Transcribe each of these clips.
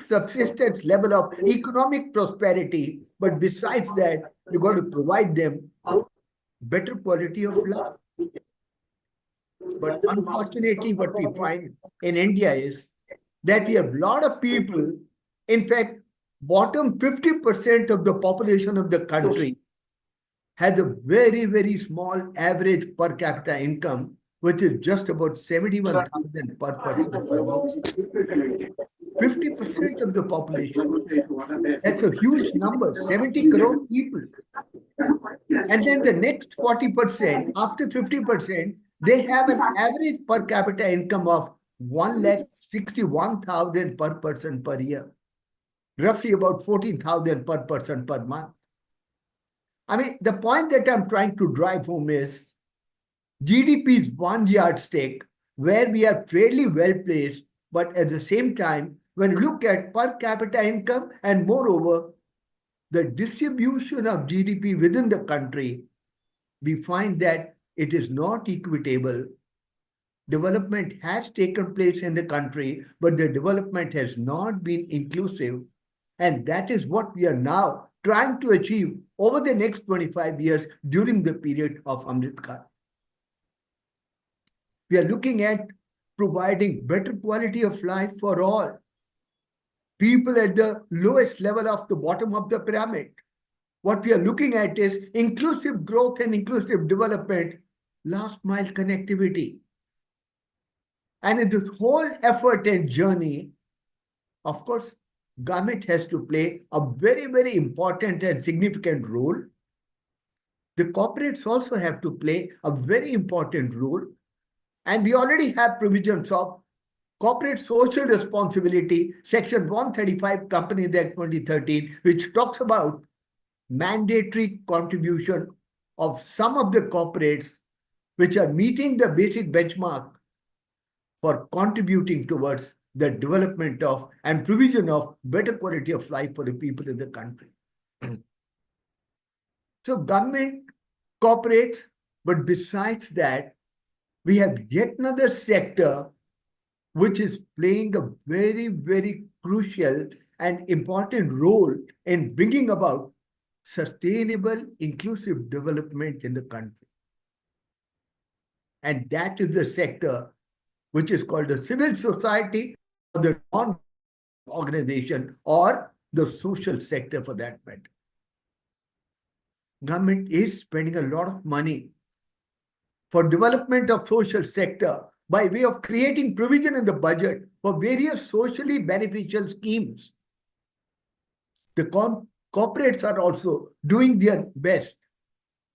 subsistence level of economic prosperity, but besides that, you got to provide them better quality of life. But unfortunately, what we find in India is that we have a lot of people, in fact, bottom 50% of the population of the country has a very, very small average per capita income, which is just about 71,000 per person per year. 50% of the population. That's a huge number, 70 crore people. And then the next 40%, after 50%, they have an average per capita income of 1,61,000 per person per year, roughly about 14,000 per person per month. I mean, the point that I'm trying to drive home is GDP is one yardstick where we are fairly well placed, but at the same time, when you look at per capita income and moreover, the distribution of GDP within the country, we find that it is not equitable. Development has taken place in the country, but the development has not been inclusive. And that is what we are now trying to achieve over the next 25 years during the period of Amrit Kaal. We are looking at providing better quality of life for all. People at the lowest level of the bottom of the pyramid. What we are looking at is inclusive growth and inclusive development, last mile connectivity. And in this whole effort and journey, of course, government has to play a very, very important and significant role. The corporates also have to play a very important role. And we already have provisions of Corporate Social Responsibility, Section 135, Companies Act 2013, which talks about mandatory contribution of some of the corporates which are meeting the basic benchmark for contributing towards the development of and provision of better quality of life for the people in the country. So government, corporates, but besides that, we have yet another sector which is playing a very, very crucial and important role in bringing about sustainable, inclusive development in the country. And that is the sector which is called the civil society or the non-organization or the social sector for that matter. Government is spending a lot of money for development of social sector by way of creating provision in the budget for various socially beneficial schemes. The corporates are also doing their best,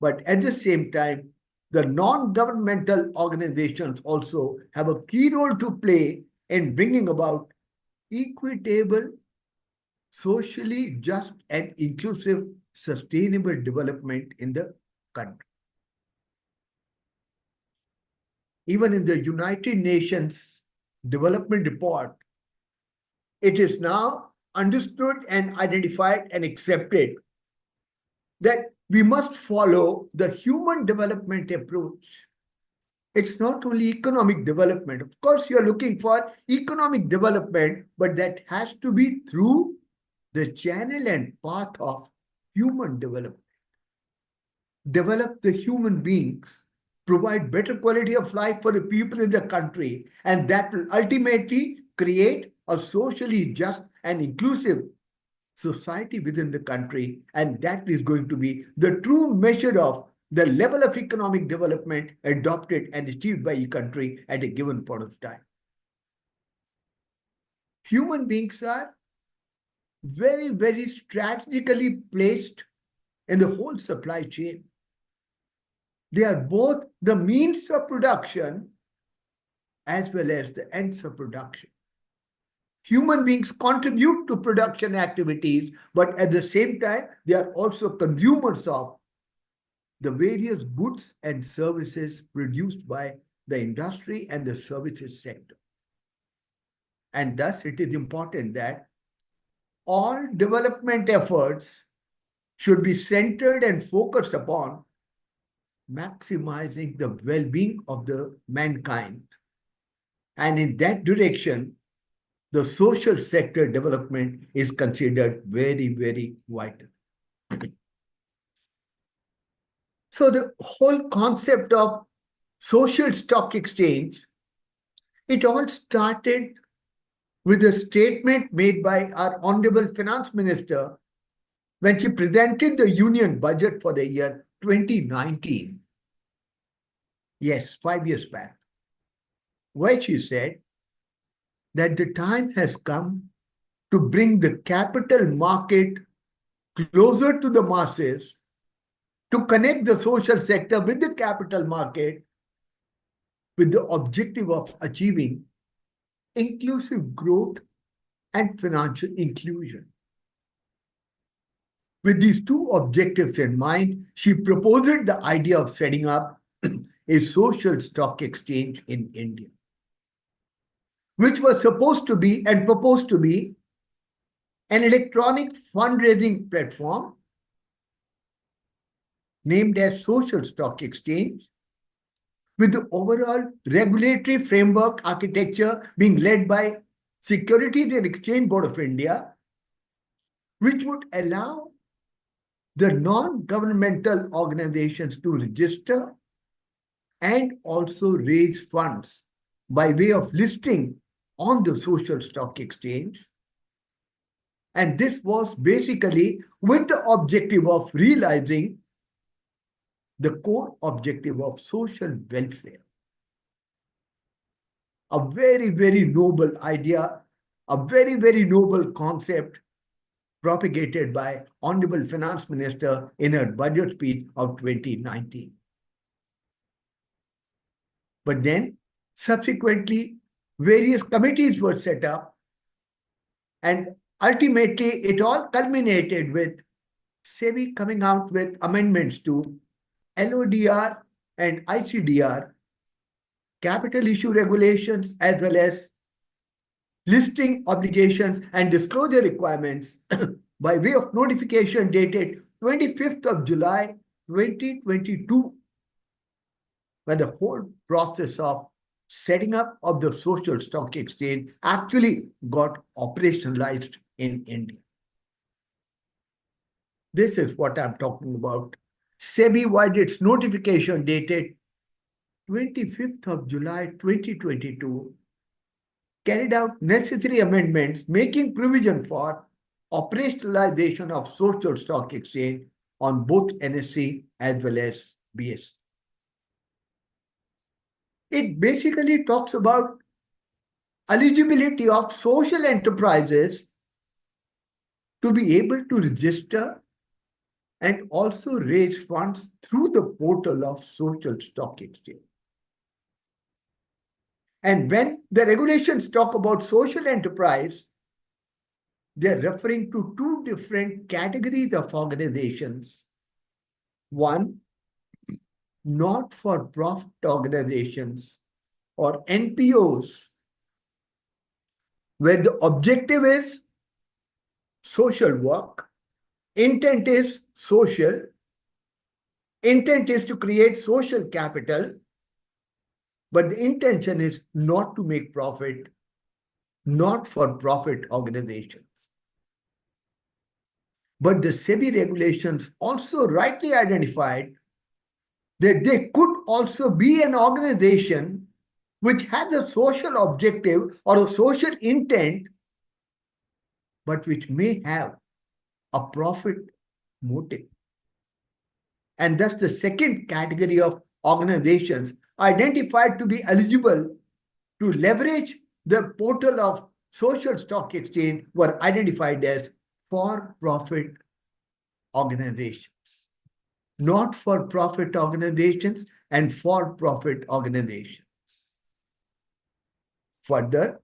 but at the same time, the non-governmental organizations also have a key role to play in bringing about equitable, socially just and inclusive, sustainable development in the country. Even in the United Nations Development Report, it is now understood and identified and accepted that we must follow the human development approach. It's not only economic development. Of course, you're looking for economic development, but that has to be through the channel and path of human development. Develop the human beings, provide better quality of life for the people in the country, and that will ultimately create a socially just and inclusive society within the country, and that is going to be the true measure of the level of economic development adopted and achieved by a country at a given point of time. Human beings are very, very strategically placed in the whole supply chain. They are both the means of production as well as the ends of production. Human beings contribute to production activities, but at the same time, they are also consumers of the various goods and services produced by the industry and the services sector. And thus, it is important that all development efforts should be centered and focused upon maximizing the well-being of the mankind. And in that direction, the social sector development is considered very, very vital. So the whole concept of social stock exchange, it all started with a statement made by our Honorable Finance Minister when she presented the Union budget for the year 2019. Yes, 5 years back. Where she said that the time has come to bring the capital market closer to the masses, to connect the social sector with the capital market with the objective of achieving inclusive growth and financial inclusion. With these two objectives in mind, she proposed the idea of setting up a social stock exchange in India, which was supposed to be and proposed to be an electronic fundraising platform named as Social Stock Exchange, with the overall regulatory framework architecture being led by Securities and Exchange Board of India, which would allow the non-governmental organizations to register and also raise funds by way of listing on the social stock exchange. And this was basically with the objective of realizing the core objective of social welfare. A very, very noble idea, a very, very noble concept propagated by Honorable Finance Minister in her budget speech of 2019. But then, subsequently, various committees were set up, and ultimately, it all culminated with SEBI coming out with amendments to LODR and ICDR, capital issue regulations, as well as listing obligations and disclosure requirements by way of notification dated 25th of July 2022, when the whole process of setting up of the social stock exchange actually got operationalized in India. This is what I'm talking about. SEBI, via its notification dated 25th of July 2022, carried out necessary amendments making provision for operationalization of social stock exchange on both NSE as well as BSE. It basically talks about eligibility of social enterprises to be able to register and also raise funds through the portal of social stock exchange. And when the regulations talk about social enterprise, they're referring to two different categories of organizations. One, not-for-profit organizations or NPOs, where the objective is social work, intent is social, intent is to create social capital, but the intention is not to make profit, not-for-profit organizations. But the SEBI regulations also rightly identified that there could also be an organization which has a social objective or a social intent, but which may have a profit motive. And thus the second category of organizations identified to be eligible to leverage the portal of social stock exchange were identified as for-profit organizations. Not-for-profit organizations and for-profit organizations. Further,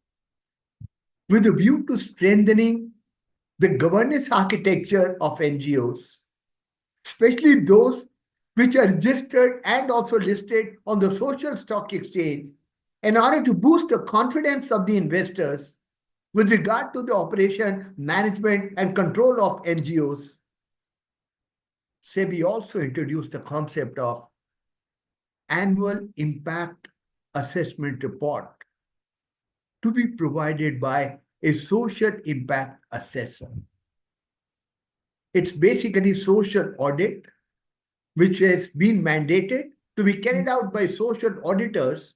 with a view to strengthening the governance architecture of NGOs, especially those which are registered and also listed on the social stock exchange, in order to boost the confidence of the investors with regard to the operation, management, and control of NGOs, SEBI also introduced the concept of annual impact assessment report to be provided by a social impact assessor. It's basically social audit, which has been mandated to be carried out by social auditors.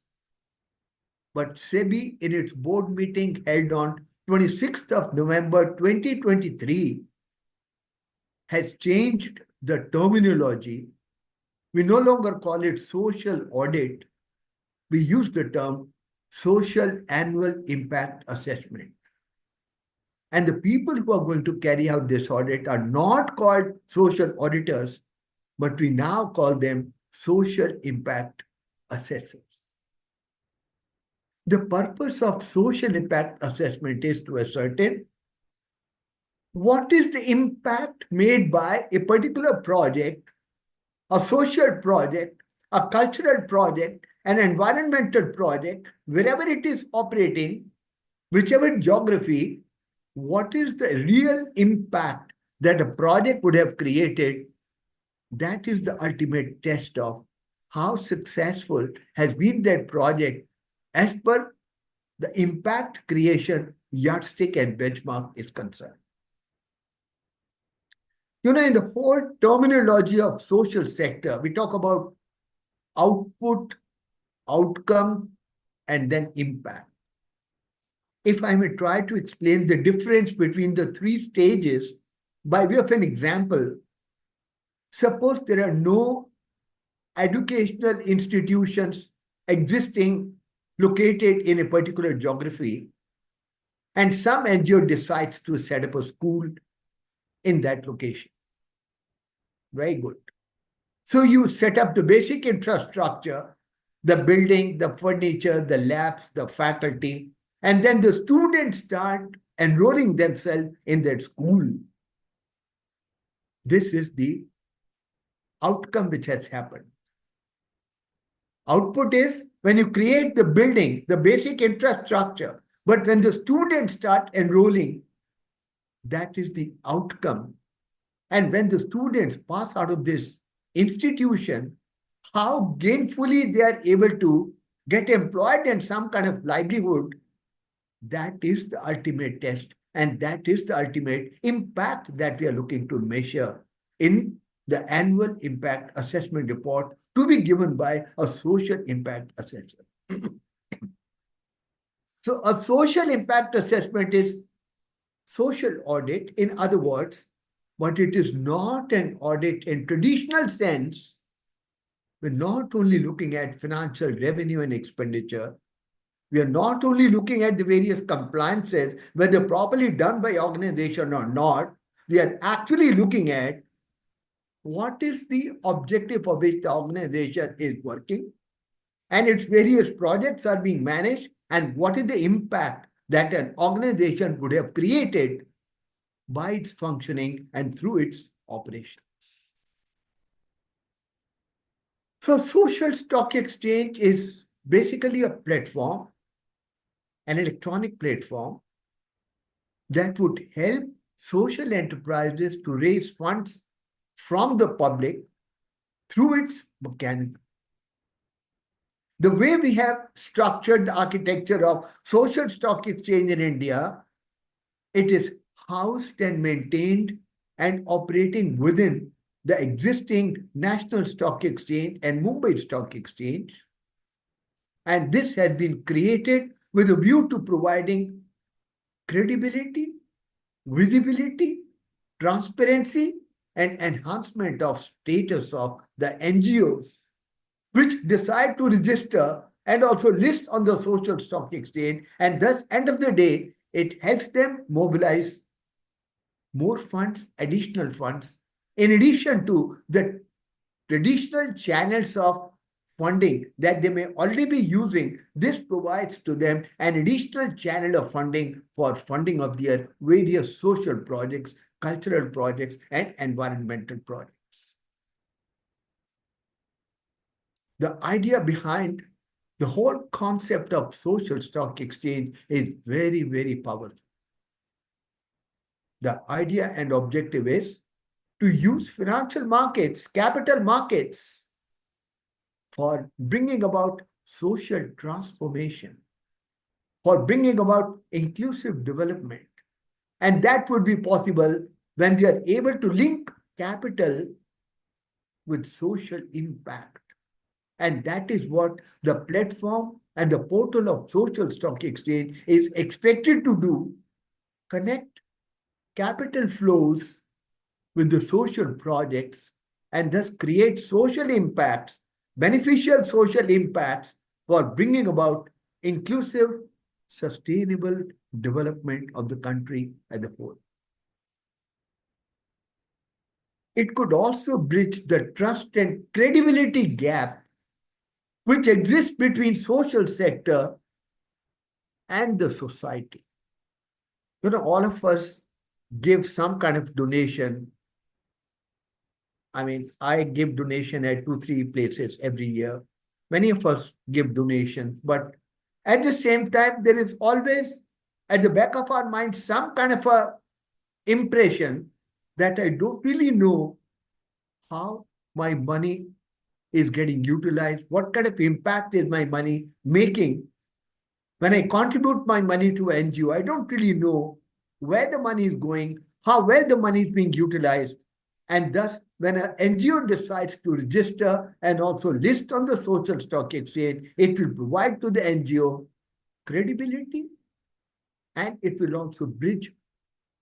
But SEBI, in its board meeting held on 26th of November 2023, has changed the terminology. We no longer call it social audit. We use the term social annual impact assessment. And the people who are going to carry out this audit are not called social auditors, but we now call them social impact assessors. The purpose of social impact assessment is to ascertain what is the impact made by a particular project, a social project, a cultural project, an environmental project, wherever it is operating, whichever geography, what is the real impact that a project would have created. That is the ultimate test of how successful has been that project as per the impact creation yardstick and benchmark is concerned. In the whole terminology of social sector, we talk about output, outcome, and then impact. If I may try to explain the difference between the three stages by way of an example, suppose there are no educational institutions existing located in a particular geography, and some NGO decides to set up a school in that location. Very good. So you set up the basic infrastructure, the building, the furniture, the labs, the faculty, and then the students start enrolling themselves in that school. This is the outcome which has happened. Output is when you create the building, the basic infrastructure, but when the students start enrolling, that is the outcome. And when the students pass out of this institution, how gainfully they are able to get employed in some kind of livelihood, that is the ultimate test. And that is the ultimate impact that we are looking to measure in the annual impact assessment report to be given by a social impact assessor. So a social impact assessment is social audit, in other words, but it is not an audit in traditional sense. We're not only looking at financial revenue and expenditure. We are not only looking at the various compliances, whether properly done by organization or not. We are actually looking at what is the objective for which the organization is working, and its various projects are being managed, and what is the impact that an organization would have created by its functioning and through its operations. So social stock exchange is basically a platform, an electronic platform that would help social enterprises to raise funds from the public through its mechanism. The way we have structured the architecture of social stock exchange in India, it is housed and maintained and operating within the existing National Stock Exchange and Mumbai Stock Exchange. And this has been created with a view to providing credibility, visibility, transparency, and enhancement of status of the NGOs which decide to register and also list on the social stock exchange. And thus, end of the day, it helps them mobilize more funds, additional funds, in addition to the traditional channels of funding that they may already be using. This provides to them an additional channel of funding for funding of their various social projects, cultural projects, and environmental projects. The idea behind the whole concept of social stock exchange is very, very powerful. The idea and objective is to use financial markets, capital markets, for bringing about social transformation. for bringing about inclusive development. And that would be possible when we are able to link capital with social impact. And that is what the platform and the portal of social stock exchange is expected to do: connect capital flows with the social projects and thus create social impacts, beneficial social impacts for bringing about inclusive, sustainable development of the country as a whole. It could also bridge the trust and credibility gap which exists between social sector and the society. All of us give some kind of donation. I mean, I give donation at 2, 3 places every year. Many of us give donation, but at the same time, there is always at the back of our mind some kind of a impression that I don't really know how my money is getting utilized, what kind of impact is my money making. When I contribute my money to an NGO, I don't really know where the money is going, how well the money is being utilized. And thus, when an NGO decides to register and also list on the social stock exchange, it will provide to the NGO credibility, and it will also bridge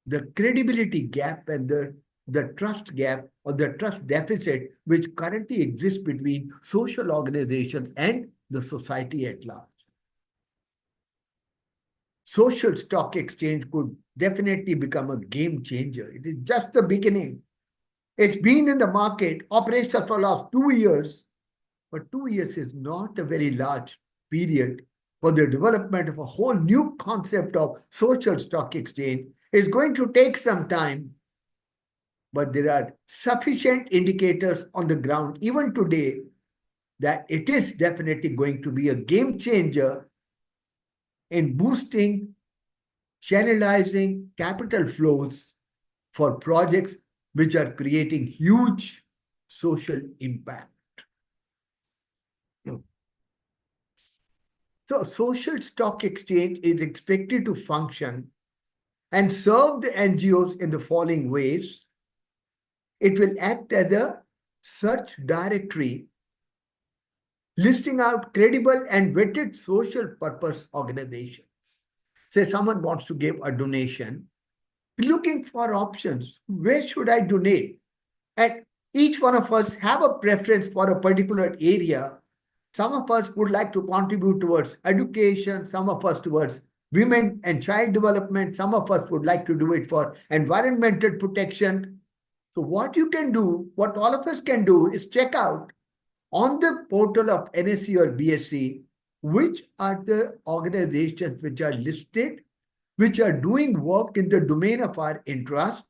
the credibility gap and the trust gap or the trust deficit which currently exists between social organizations and the society at large. Social stock exchange could definitely become a game changer. It is just the beginning. It's been in the market, operations for the last 2 years, but 2 years is not a very large period for the development of a whole new concept of social stock exchange. It's going to take some time, but there are sufficient indicators on the ground, even today, that it is definitely going to be a game changer in boosting, channelizing capital flows for projects which are creating huge social impact. So, social stock exchange is expected to function and serve the NGOs in the following ways. It will act as a search directory listing out credible and vetted social purpose organizations. Say someone wants to give a donation, looking for options. Where should I donate? And each one of us have a preference for a particular area. Some of us would like to contribute towards education, some of us towards women and child development, some of us would like to do it for environmental protection. So what you can do, what all of us can do is check out on the portal of NSE or BSE, which are the organizations which are listed, which are doing work in the domain of our interest.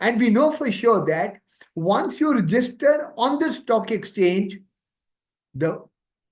And we know for sure that once you register on the stock exchange, the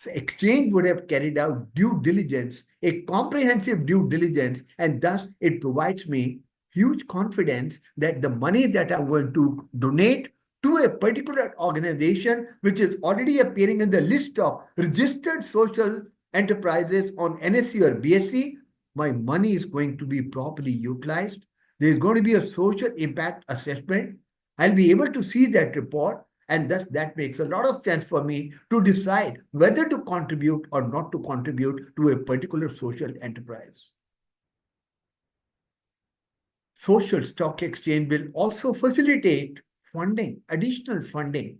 exchange would have carried out due diligence, a comprehensive due diligence, and thus it provides me huge confidence that the money that I'm going to donate to a particular organization, which is already appearing in the list of registered social enterprises on NSE or BSE, my money is going to be properly utilized. There's going to be a social impact assessment. I'll be able to see that report, and thus that makes a lot of sense for me to decide whether to contribute or not to contribute to a particular social enterprise. Social stock exchange will also facilitate funding, additional funding,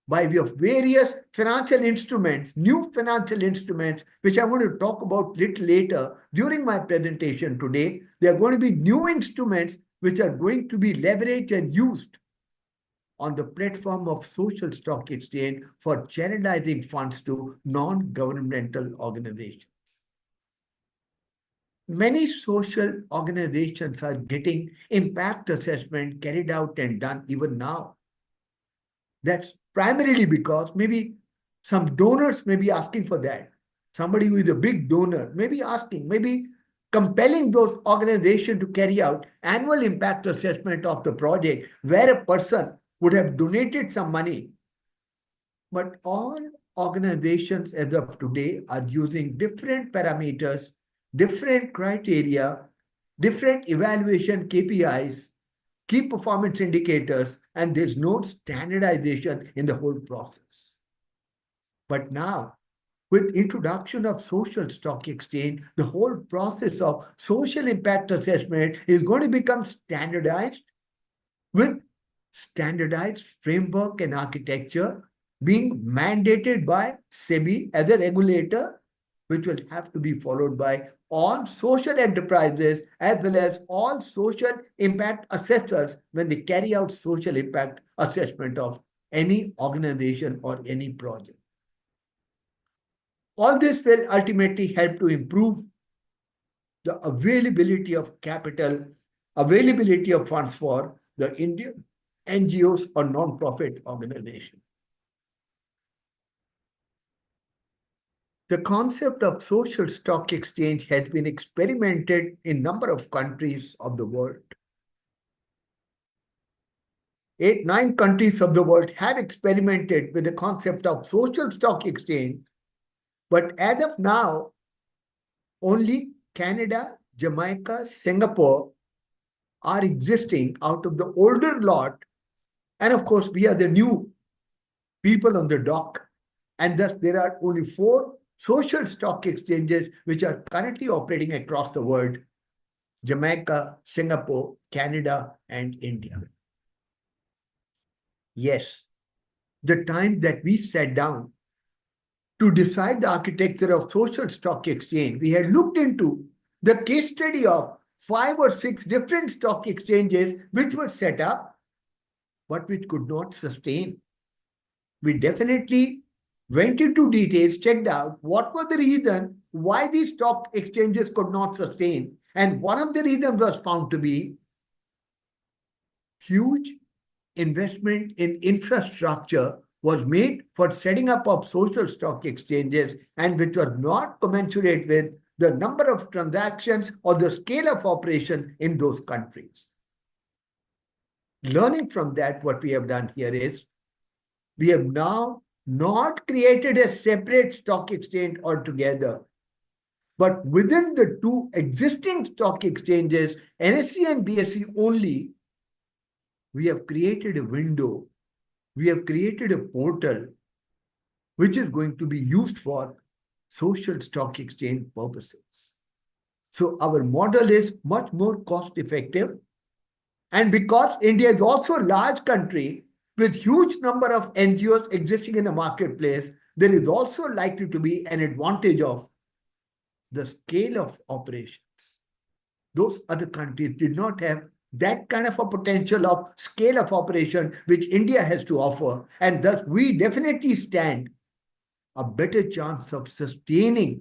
by way of various financial instruments, new financial instruments, which I'm going to talk about a little later during my presentation today. There are going to be new instruments which are going to be leveraged and used on the platform of social stock exchange for channelizing funds to non-governmental organizations. Many social organizations are getting impact assessment carried out and done even now. That's primarily because maybe some donors may be asking for that. Somebody who is a big donor may be asking, maybe compelling those organizations to carry out annual impact assessment of the project where a person would have donated some money. But all organizations as of today are using different parameters different criteria, different evaluation KPIs, key performance indicators, and there's no standardization in the whole process. But now, with introduction of social stock exchange, the whole process of social impact assessment is going to become standardized with standardized framework and architecture being mandated by SEBI as a regulator, which will have to be followed by all social enterprises as well as all social impact assessors when they carry out social impact assessment of any organization or any project. All this will ultimately help to improve the availability of capital, availability of funds for the Indian NGOs or non-profit organizations. The concept of social stock exchange has been experimented in a number of countries of the world. 8, 9 countries of the world have experimented with the concept of social stock exchange, but as of now, only Canada, Jamaica, Singapore are existing out of the older lot. And of course, we are the new people on the dock. And thus, there are only 4 social stock exchanges which are currently operating across the world: Jamaica, Singapore, Canada, and India. Yes, the time that we sat down to decide the architecture of social stock exchange, we had looked into the case study of 5 or 6 different stock exchanges which were set up, but which could not sustain. We definitely went into details, checked out what was the reason why these stock exchanges could not sustain. And one of the reasons was found to be huge investment in infrastructure was made for setting up of social stock exchanges, and which was not commensurate with the number of transactions or the scale of operation in those countries. Learning from that, what we have done here is we have now not created a separate stock exchange altogether, but within the 2 existing stock exchanges, NSE and BSE only, we have created a window, we have created a portal which is going to be used for social stock exchange purposes. So our model is much more cost effective. And because India is also a large country with huge number of NGOs existing in the marketplace, there is also likely to be an advantage of the scale of operations. Those other countries did not have that kind of a potential of scale of operation which India has to offer. And thus we definitely stand a better chance of sustaining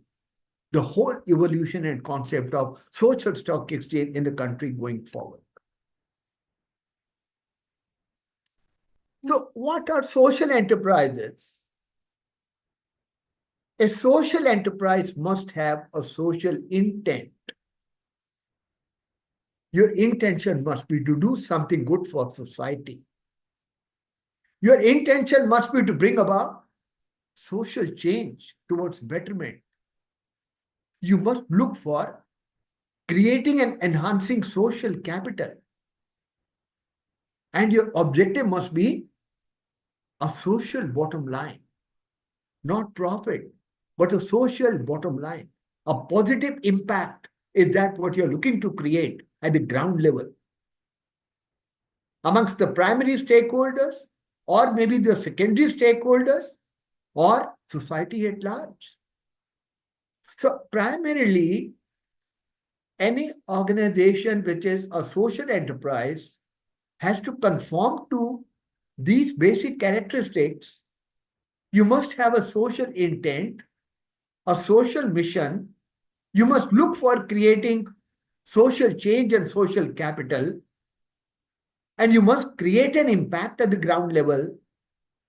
the whole evolution and concept of social stock exchange in the country going forward. So what are social enterprises? A social enterprise must have a social intent. Your intention must be to do something good for society. Your intention must be to bring about social change towards betterment. You must look for creating and enhancing social capital. And your objective must be a social bottom line, not profit, but a social bottom line. A positive impact is that what you're looking to create at the ground level amongst the primary stakeholders, or maybe the secondary stakeholders, or society at large. So primarily, any organization which is a social enterprise has to conform to these basic characteristics. You must have a social intent, a social mission. You must look for creating social change and social capital. And you must create an impact at the ground level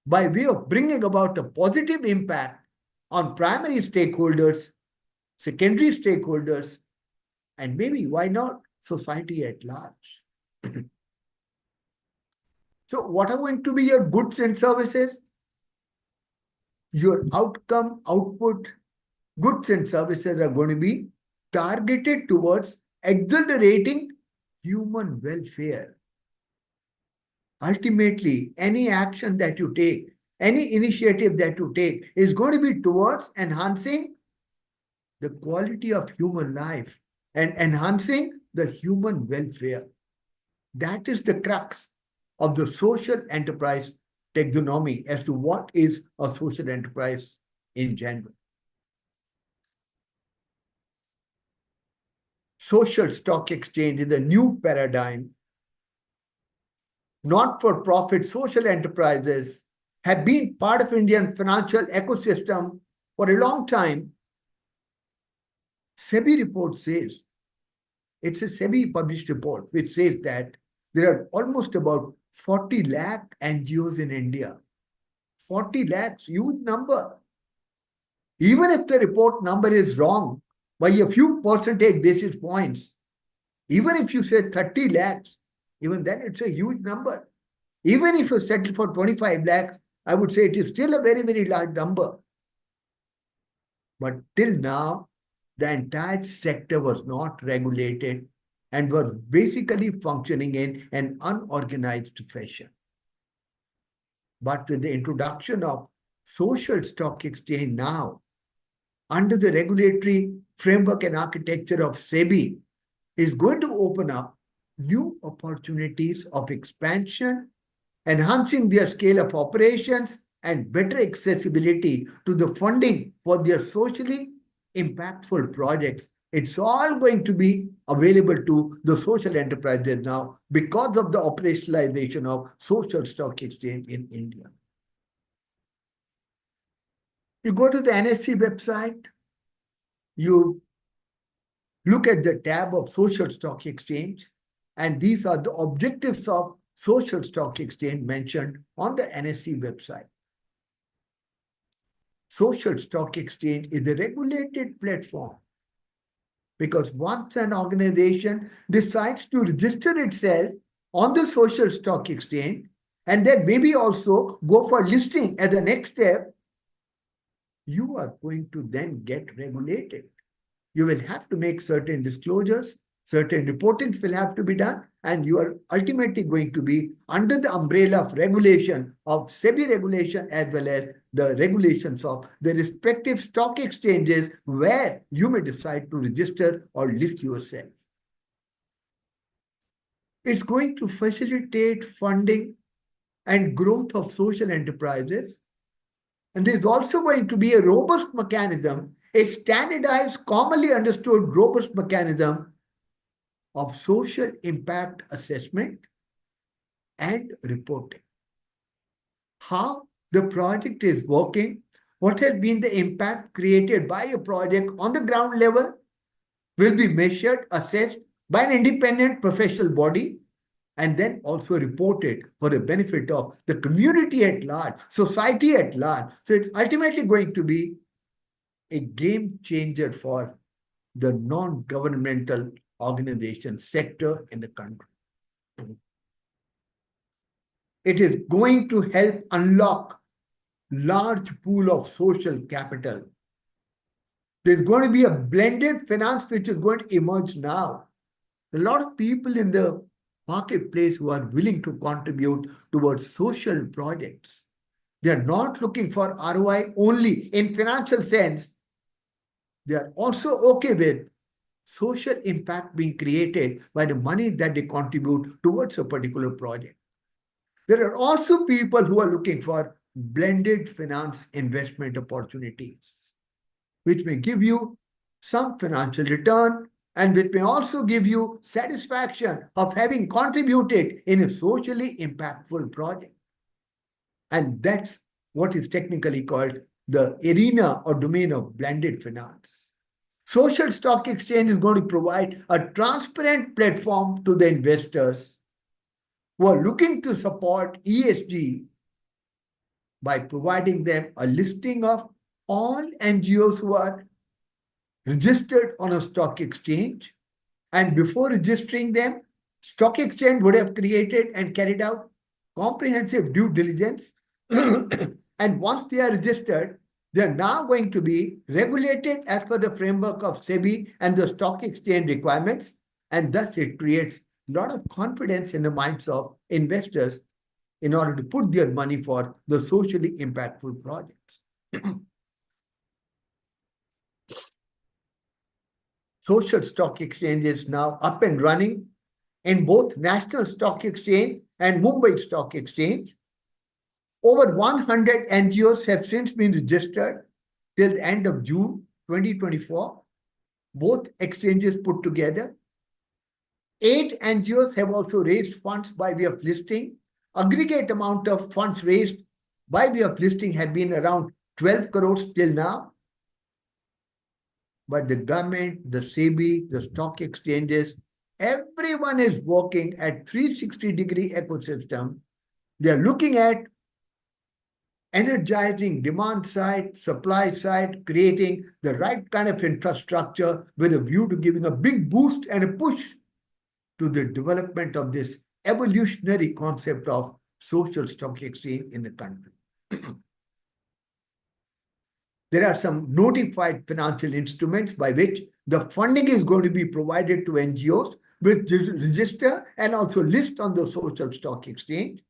by way of bringing about a positive impact on primary stakeholders, secondary stakeholders, and maybe, why not, society at large. So what are going to be your goods and services? Your outcome, output, goods and services are going to be targeted towards accelerating human welfare. Ultimately, any action that you take, any initiative that you take is going to be towards enhancing the quality of human life and enhancing the human welfare. That is the crux of the social enterprise taxonomy as to what is a social enterprise in general. Social stock exchange is a new paradigm. Not-for-profit social enterprises have been part of Indian financial ecosystem for a long time. SEBI report says, it's a SEBI published report, which says that there are almost about 40 lakh NGOs in India. 40 lakhs, huge number. Even if the report number is wrong by a few percentage basis points, even if you say 30 lakhs, even then it's a huge number. Even if you settle for 25 lakhs, I would say it is still a very, very large number. But till now, the entire sector was not regulated and was basically functioning in an unorganized fashion. But with the introduction of social stock exchange now, under the regulatory framework and architecture of SEBI, is going to open up new opportunities of expansion, enhancing their scale of operations and better accessibility to the funding for their socially impactful projects. It's all going to be available to the social enterprises now because of the operationalization of social stock exchange in India. You go to the NSE website, you look at the tab of social stock exchange, and these are the objectives of social stock exchange mentioned on the NSE website. Social stock exchange is a regulated platform because once an organization decides to register itself on the social stock exchange and then maybe also go for listing as the next step, you are going to then get regulated. You will have to make certain disclosures, certain reportings will have to be done, and you are ultimately going to be under the umbrella of regulation of SEBI regulation as well as the regulations of the respective stock exchanges where you may decide to register or list yourself. It's going to facilitate funding and growth of social enterprises. And there's also going to be a robust mechanism, a standardized, commonly understood robust mechanism of social impact assessment and reporting. How the project is working, what has been the impact created by a project on the ground level will be measured, assessed by an independent professional body, and then also reported for the benefit of the community at large, society at large. So it's ultimately going to be a game changer for the non-governmental organization sector in the country. It is going to help unlock large pool of social capital. There's going to be a blended finance which is going to emerge now. A lot of people in the marketplace who are willing to contribute towards social projects. They are not looking for ROI only in financial sense. They are also okay with social impact being created by the money that they contribute towards a particular project. There are also people who are looking for blended finance investment opportunities, which may give you some financial return and which may also give you satisfaction of having contributed in a socially impactful project. And that's what is technically called the arena or domain of blended finance. Social stock exchange is going to provide a transparent platform to the investors who are looking to support ESG by providing them a listing of all NGOs who are registered on a stock exchange. And before registering them, stock exchange would have created and carried out comprehensive due diligence. And once they are registered, They are now going to be regulated as per the framework of SEBI and the stock exchange requirements, and thus it creates a lot of confidence in the minds of investors in order to put their money for the socially impactful projects. Social stock exchange is now up and running in both National Stock Exchange and Mumbai Stock Exchange. Over 100 NGOs have since been registered till the end of June 2024, both exchanges put together. 8 NGOs have also raised funds by way of listing. Aggregate amount of funds raised by way of listing have been around 12 crores till now. But the government, the SEBI, the stock exchanges, everyone is working at 360-degree ecosystem. They are looking at energizing demand side, supply side, creating the right kind of infrastructure with a view to giving a big boost and a push to the development of this evolutionary concept of social stock exchange in the country. There are some notified financial instruments by which the funding is going to be provided to NGOs which register and also list on the social stock exchange.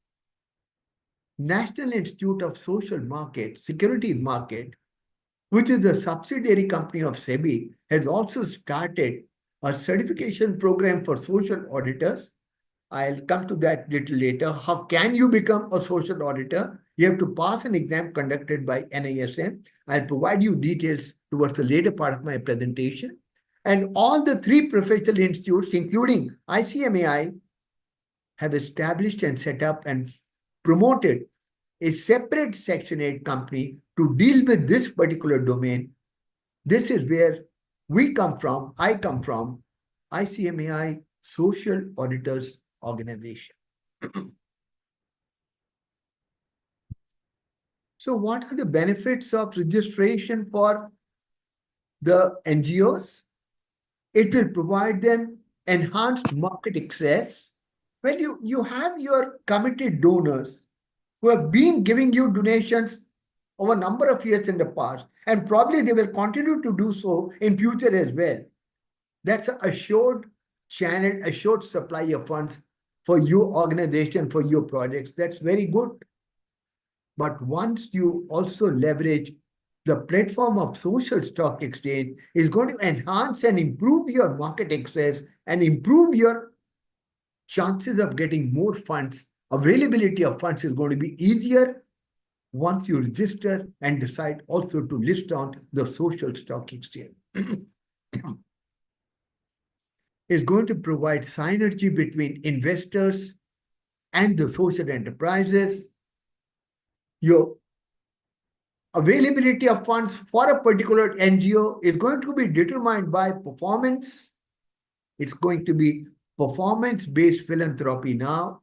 National Institute of Social Market, Securities Market, which is a subsidiary company of SEBI, has also started a certification program for social auditors. I'll come to that little later. How can you become a social auditor? You have to pass an exam conducted by NISM. I'll provide you details towards the later part of my presentation. And all the 3 professional institutes, including ICMAI, have established and set up and promoted a separate Section 8 company to deal with this particular domain. This is where we come from, I come from, ICMAI Social Auditors Organization. So what are the benefits of registration for the NGOs? It will provide them enhanced market access. When you have your committed donors who have been giving you donations over a number of years in the past, and probably they will continue to do so in future as well. That's an assured channel, assured supply of funds for your organization, for your projects. That's very good. But once you also leverage the platform of social stock exchange, is going to enhance and improve your market access and improve your chances of getting more funds. Availability of funds is going to be easier once you register and decide also to list on the social stock exchange. Is going to provide synergy between investors and the social enterprises. Your availability of funds for a particular NGO is going to be determined by performance. It's going to be performance-based philanthropy now.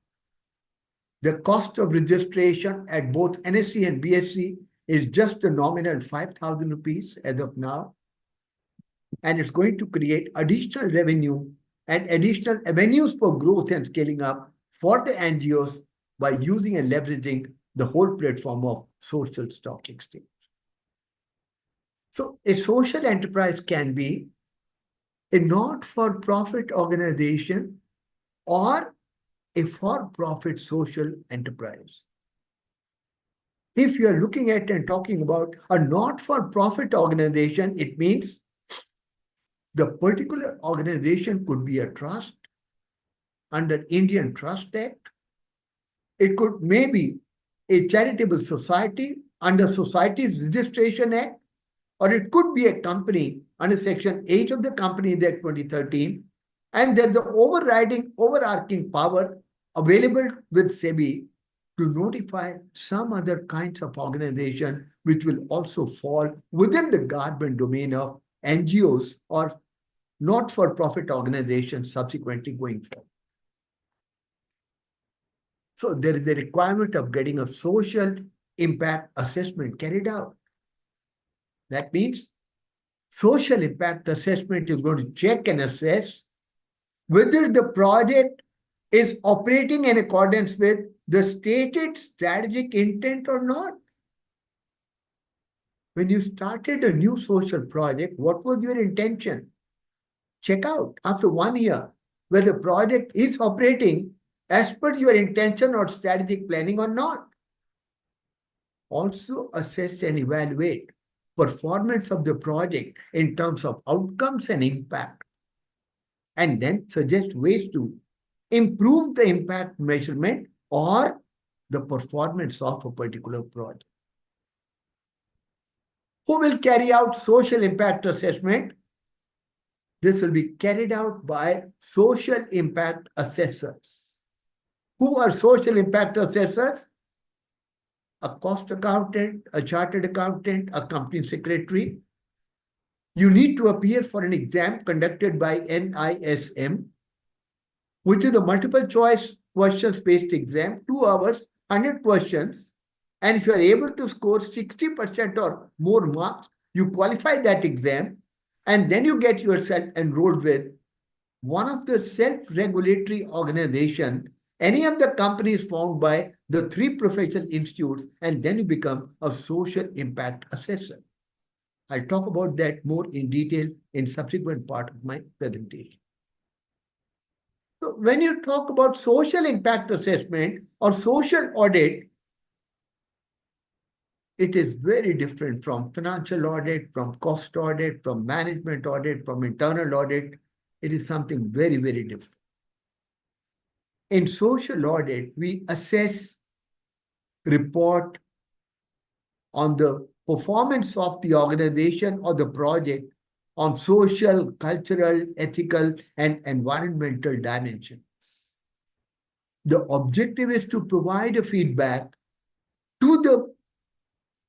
The cost of registration at both NSE and BSE is just a nominal 5,000 rupees as of now. And it's going to create additional revenue and additional avenues for growth and scaling up for the NGOs by using and leveraging the whole platform of social stock exchange. So a social enterprise can be a not-for-profit organization or a for-profit social enterprise. If you are looking at and talking about a not-for-profit organization, it means the particular organization could be a trust under Indian Trust Act. It could maybe a charitable society under Societies Registration Act, or it could be a company under Section 8 of the Companies Act 2013. And there's the overarching power available with SEBI to notify some other kinds of organization which will also fall within the government domain of NGOs or not-for-profit organizations subsequently going forward. So there is a requirement of getting a social impact assessment carried out. That means social impact assessment is going to check and assess whether the project is operating in accordance with the stated strategic intent or not. When you started a new social project, what was your intention? Check out after 1 year whether the project is operating as per your intention or strategic planning or not. Also assess and evaluate performance of the project in terms of outcomes and impact, and then suggest ways to improve the impact measurement or the performance of a particular project. Who will carry out social impact assessment? This will be carried out by social impact assessors. Who are social impact assessors? A cost accountant, a chartered accountant, a company secretary. You need to appear for an exam conducted by NISM, which is a multiple choice questions based exam, 2 hours, 100 questions. And if you are able to score 60% or more marks, you qualify that exam, and then you get yourself enrolled with one of the self-regulatory organization, any of the companies found by the 3 professional institutes, and then you become a social impact assessor. I'll talk about that more in detail in subsequent part of my presentation. So when you talk about social impact assessment or social audit, it is very different from financial audit, from cost audit, from management audit, from internal audit. It is something very, very different. In social audit, we assess, report on the performance of the organization or the project on social, cultural, ethical, and environmental dimensions. The objective is to provide a feedback to the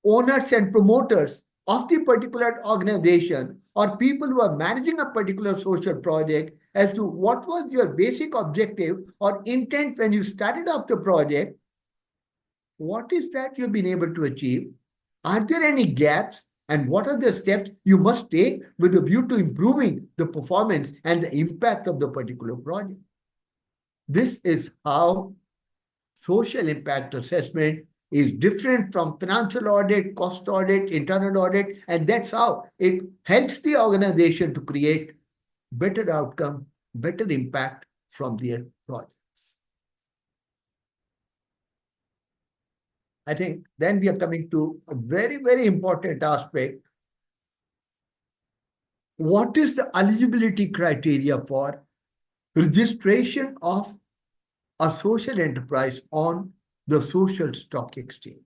owners and promoters of the particular organization or people who are managing a particular social project as to what was your basic objective or intent when you started off the project. What is that you've been able to achieve? Are there any gaps? And what are the steps you must take with a view to improving the performance and the impact of the particular project? This is how social impact assessment is different from financial audit, cost audit, internal audit, and that's how it helps the organization to create better outcome, better impact from their projects. I think then we are coming to a very, very important aspect. What is the eligibility criteria for registration of a social enterprise on the social stock exchange?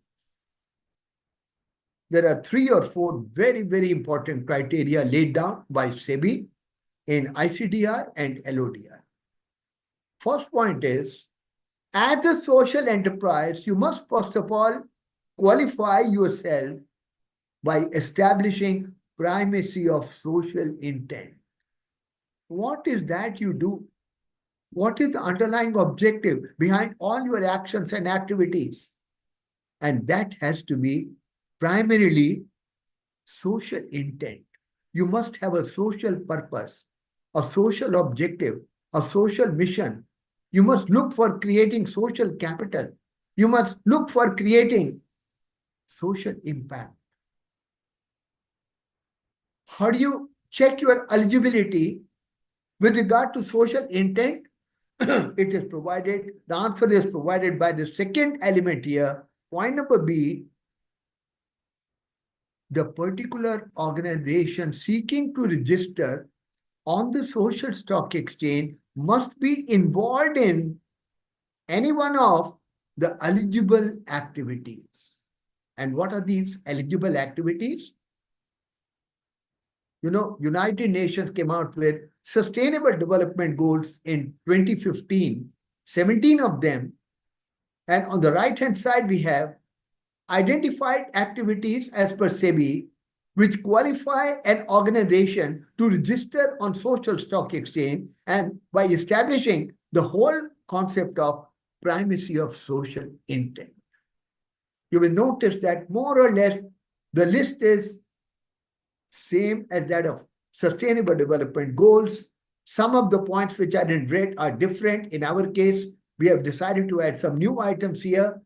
There are 3 or 4 very, very important criteria laid down by SEBI in ICDR and LODR. First point is, as a social enterprise, you must first of all qualify yourself by establishing primacy of social intent. What is that you do? What is the underlying objective behind all your actions and activities? And that has to be primarily social intent. You must have a social purpose, a social objective, a social mission. You must look for creating social capital. You must look for creating social impact. How do you check your eligibility with regard to social intent? It is provided, the answer is provided by the second element here. Point number B, the particular organization seeking to register on the social stock exchange must be involved in any one of the eligible activities. And what are these eligible activities? You know, United Nations came out with Sustainable Development Goals in 2015, 17 of them. And on the right-hand side, we have identified activities as per SEBI, which qualify an organization to register on social stock exchange, and by establishing the whole concept of primacy of social intent. You will notice that more or less the list is same as that of Sustainable Development Goals. Some of the points which are in red are different. In our case, we have decided to add some new items here.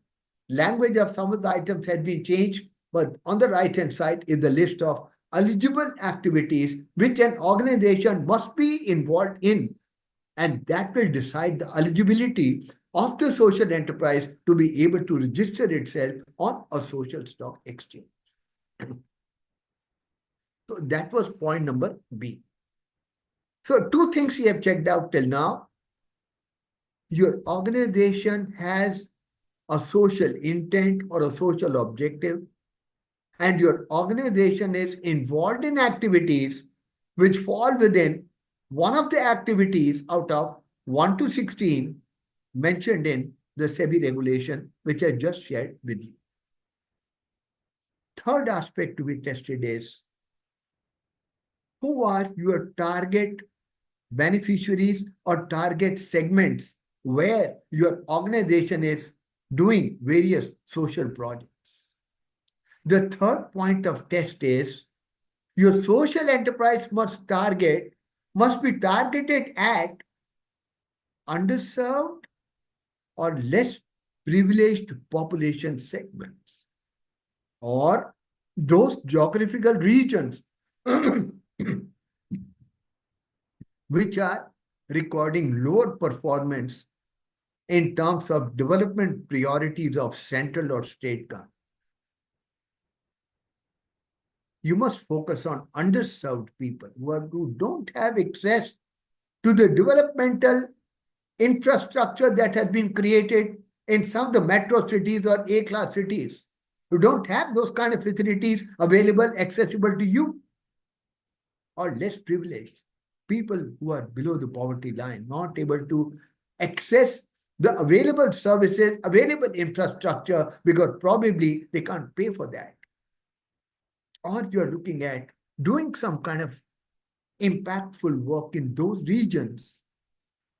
Language of some of the items has been changed. But on the right-hand side is the list of eligible activities which an organization must be involved in, and that will decide the eligibility of the social enterprise to be able to register itself on a social stock exchange. So that was point number B. So two things we have checked out till now. Your organization has a social intent or a social objective, and your organization is involved in activities which fall within one of the activities out of 1 to 16 mentioned in the SEBI regulation, which I just shared with you. Third aspect to be tested is who are your target beneficiaries or target segments where your organization is doing various social projects. The third point of test is your social enterprise must be targeted at underserved or less privileged population segments, or those geographical regions which are recording lower performance in terms of development priorities of central or state government. You must focus on underserved people who don't have access to the developmental infrastructure that has been created in some of the metro cities or A-class cities. You don't have those kind of facilities available, accessible to you, or less privileged. People who are below the poverty line, not able to access the available services, available infrastructure, because probably they can't pay for that. Or you're looking at doing some kind of impactful work in those regions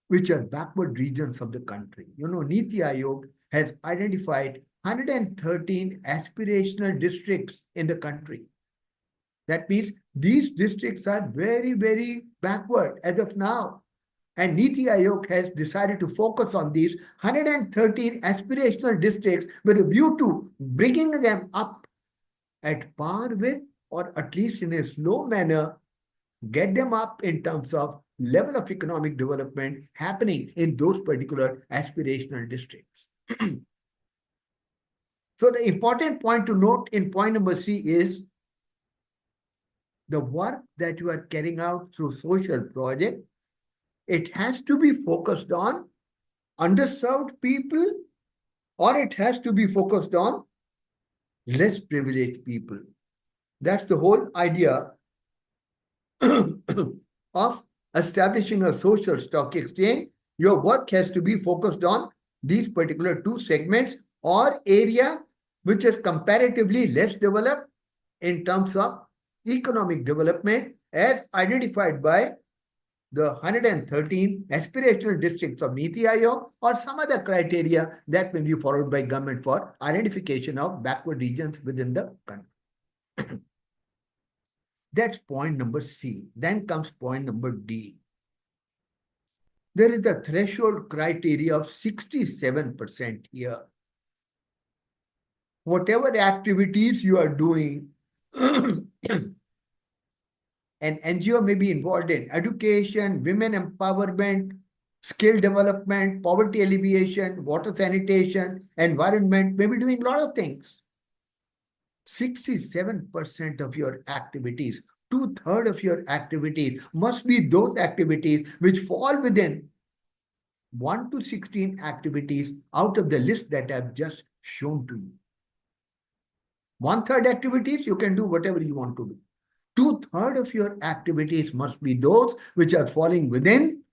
which are backward regions of the country. You know, Niti Aayog has identified 113 aspirational districts in the country. That means these districts are very, very backward as of now. And Niti Aayog has decided to focus on these 113 aspirational districts with a view to bringing them up at par with, or at least in a slow manner, get them up in terms of level of economic development happening in those particular aspirational districts. So the important point to note in point number C is the work that you are carrying out through social project, it has to be focused on underserved people, or it has to be focused on less privileged people. That's the whole idea of establishing a social stock exchange. Your work has to be focused on these particular two segments or area which is comparatively less developed in terms of economic development as identified by the 113 aspirational districts of Niti Aayog, or some other criteria that may be followed by government for identification of backward regions within the country. That's point number C. Then comes point number D. There is the threshold criteria of 67% here. Whatever activities you are doing, an NGO may be involved in education, women empowerment, skill development, poverty alleviation, water sanitation, environment, may be doing a lot of things. 67% of your activities, 2/3 of your activities must be those activities which fall within 1 to 16 activities out of the list that I've just shown to you. 1/3 activities, you can do whatever you want to do. 2/3 of your activities must be those which are falling within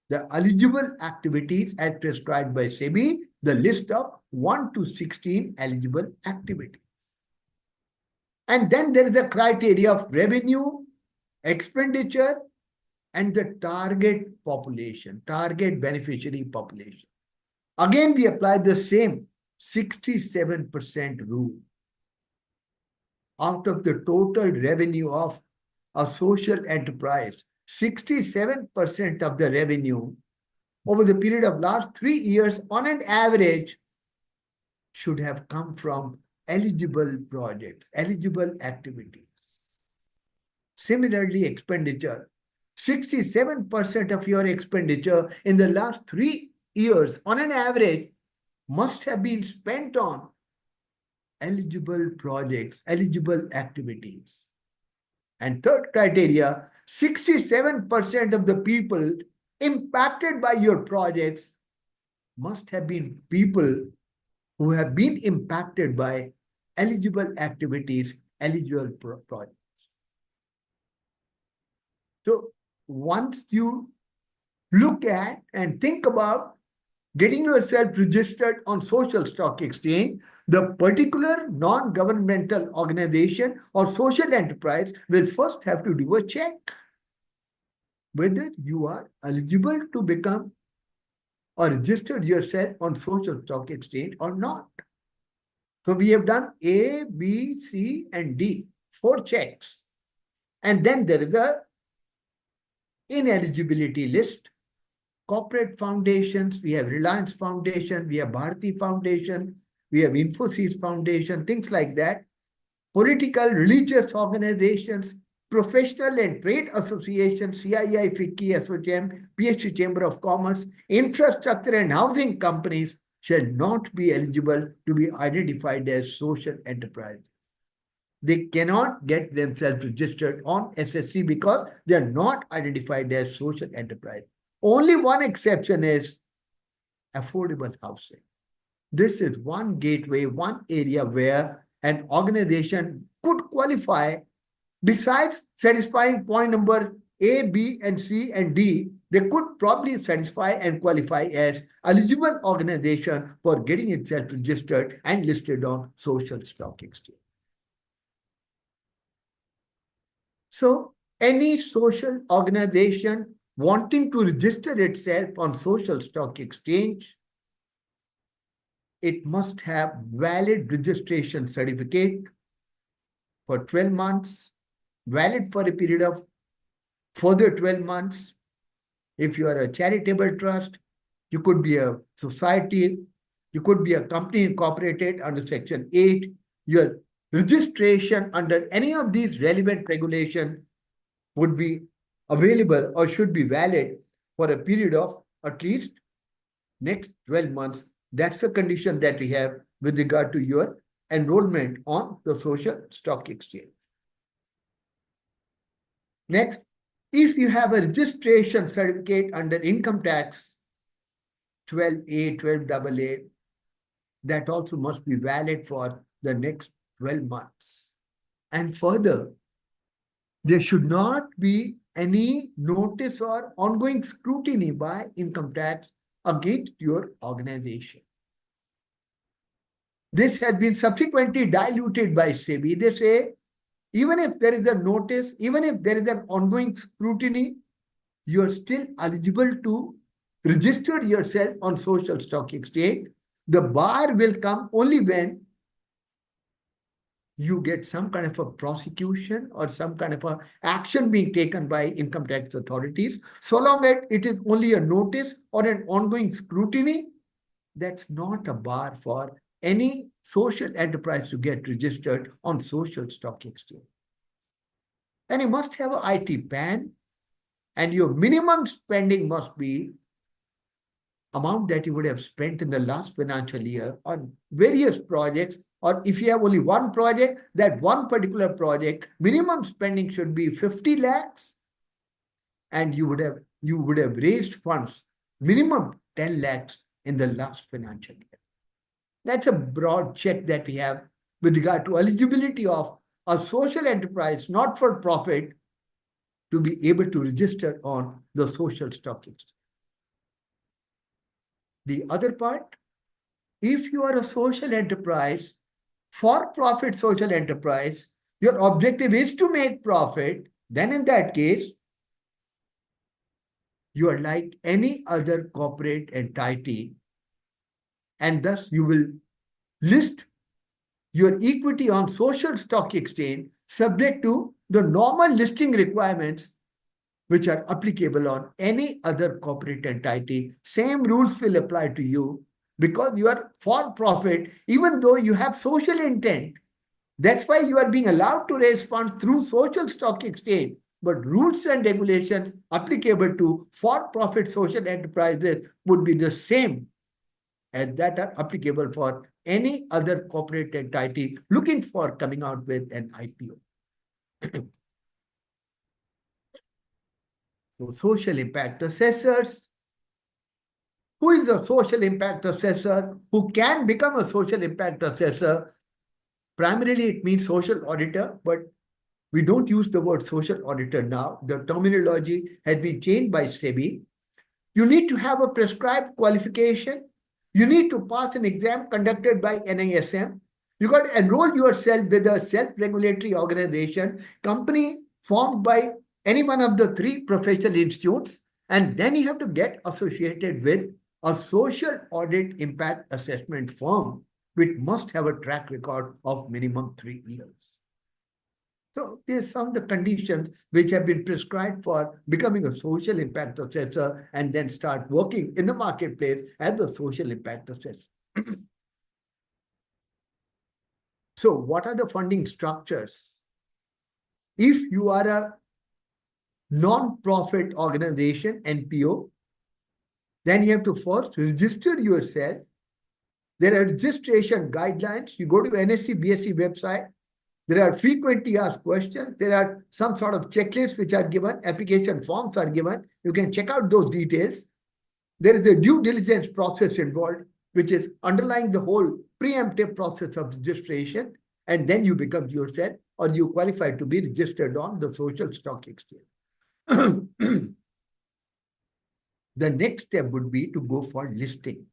the eligible activities as prescribed by SEBI, the list of 1 to 16 eligible activities. And then there is a criteria of revenue, expenditure, and the target population, target beneficiary population. Again, we apply the same 67% rule. Out of the total revenue of a social enterprise, 67% of the revenue over the period of last 3 years on an average should have come from eligible projects, eligible activities. Similarly, expenditure. 67% of your expenditure in the last 3 years, on an average, must have been spent on eligible projects, eligible activities. And third criteria, 67% of the people impacted by your projects must have been people who have been impacted by eligible activities, eligible projects. So once you look at and think about getting yourself registered on social stock exchange, the particular non-governmental organization or social enterprise will first have to do a check whether you are eligible to become or registered yourself on social stock exchange or not. So we have done A, B, C, and D, 4 checks. And then there is a ineligibility list. Corporate foundations, we have Reliance Foundation, we have Bharati Foundation, we have Infosys Foundation, things like that. Political, religious organizations, professional and trade associations, CII, FICCI, ASSOCHAM, PhD Chamber of Commerce, infrastructure and housing companies shall not be eligible to be identified as social enterprise. They cannot get themselves registered on SSC because they are not identified as social enterprise. Only one exception is affordable housing. This is one gateway, one area where an organization could qualify. Besides satisfying point number A, B, and C, and D, they could probably satisfy and qualify as eligible organization for getting itself registered and listed on social stock exchange. So any social organization wanting to register itself on social stock exchange, it must have valid registration certificate for 12 months, valid for a period of further 12 months. If you are a charitable trust, you could be a society, you could be a company incorporated under Section 8. Your registration under any of these relevant regulations would be available or should be valid for a period of at least next 12 months. That's the condition that we have with regard to your enrollment on the social stock exchange. Next, if you have a registration certificate under income tax 12A, 12AA, that also must be valid for the next 12 months. And further, there should not be any notice or ongoing scrutiny by income tax against your organization. This has been subsequently diluted by SEBI. They say, even if there is a notice, even if there is an ongoing scrutiny, you are still eligible to register yourself on social stock exchange. The bar will come only when you get some kind of a prosecution or some kind of a action being taken by income tax authorities. So long as it is only a notice or an ongoing scrutiny, that's not a bar for any social enterprise to get registered on social stock exchange. And you must have an IT PAN, and your minimum spending must be amount that you would have spent in the last financial year on various projects, or if you have only one project, that one particular project, minimum spending should be 50 lakhs, and you would have raised funds, minimum 10 lakhs in the last financial year. That's a broad check that we have with regard to eligibility of a social enterprise, not for profit, to be able to register on the social stock exchange. The other part, if you are a social enterprise, for-profit social enterprise, your objective is to make profit, then in that case, you are like any other corporate entity, and thus you will list your equity on social stock exchange subject to the normal listing requirements which are applicable on any other corporate entity. Same rules will apply to you. because you are for profit, even though you have social intent. That's why you are being allowed to raise funds through social stock exchange. But rules and regulations applicable to for-profit social enterprises would be the same as that are applicable for any other corporate entity looking for coming out with an IPO. So social impact assessors. Who is a social impact assessor? Who can become a social impact assessor? Primarily, it means social auditor, but we don't use the word social auditor now. The terminology has been changed by SEBI. You need to have a prescribed qualification. You need to pass an exam conducted by NISM. You got to enroll yourself with a self-regulatory organization, company formed by any one of the three professional institutes, and then you have to get associated with a social audit impact assessment firm, which must have a track record of minimum 3 years. So there's some of the conditions which have been prescribed for becoming a social impact assessor and then start working in the marketplace as a social impact assessor. So what are the funding structures? If you are a non-profit organization, NPO, then you have to first register yourself. There are registration guidelines. You go to NSE, BSE website. There are frequently asked questions. There are some sort of checklists which are given. Application forms are given. You can check out those details. There is a due diligence process involved, which is underlying the whole preemptive process of registration. And then you become yourself or you qualify to be registered on the social stock exchange. The next step would be to go for listing.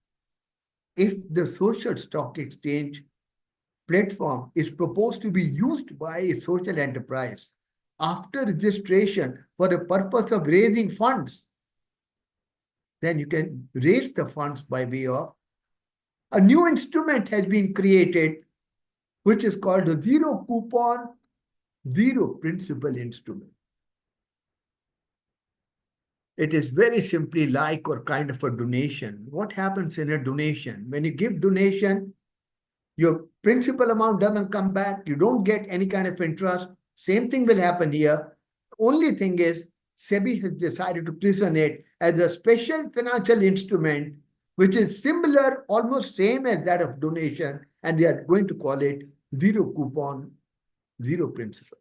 If the social stock exchange platform is proposed to be used by a social enterprise after registration for the purpose of raising funds, then you can raise the funds by way of a new instrument has been created, which is called the zero coupon, zero principal instrument. It is very simply like or kind of a donation. What happens in a donation? When you give donation, your principal amount doesn't come back. You don't get any kind of interest. Same thing will happen here. Only thing is, SEBI has decided to present it as a special financial instrument, which is similar, almost same as that of donation, and they are going to call it zero coupon, zero principal.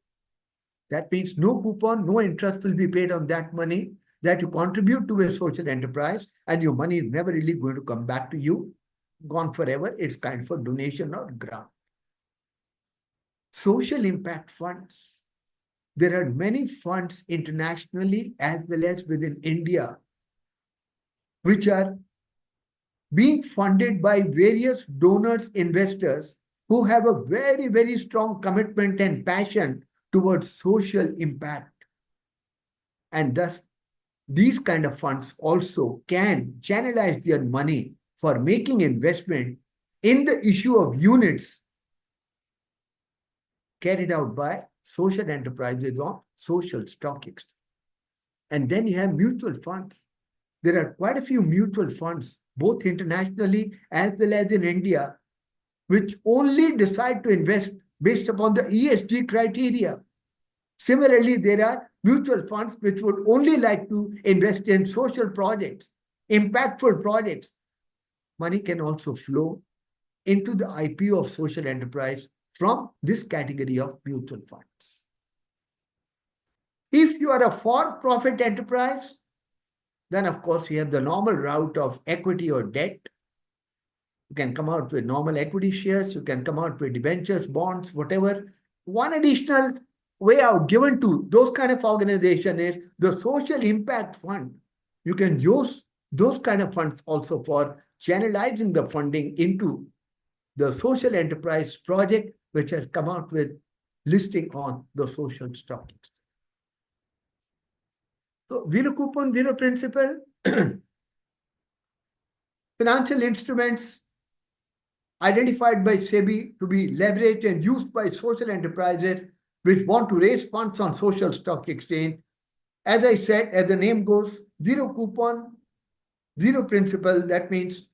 That means no coupon, no interest will be paid on that money that you contribute to a social enterprise, and your money is never really going to come back to you. Gone forever. It's kind of a donation or grant. Social impact funds. There are many funds internationally as well as within India, which are being funded by various donors, investors who have a very, very strong commitment and passion towards social impact. And thus, these kind of funds also can channelize their money for making investment in the issue of units carried out by social enterprises on social stock exchange. And then you have mutual funds. There are quite a few mutual funds, both internationally as well as in India, which only decide to invest based upon the ESG criteria. Similarly, there are mutual funds which would only like to invest in social projects, impactful projects. Money can also flow into the IPO of social enterprise from this category of mutual funds. If you are a for-profit enterprise, then of course you have the normal route of equity or debt. You can come out with normal equity shares, you can come out with debentures, bonds, whatever. One additional way out given to those kind of organization is the social impact fund. You can use those kind of funds also for channelizing the funding into the social enterprise project, which has come out with listing on the social stock exchange. So zero coupon, zero principal, financial instruments identified by SEBI to be leveraged and used by social enterprises which want to raise funds on social stock exchange. As I said, as the name goes, zero coupon, zero principal. That means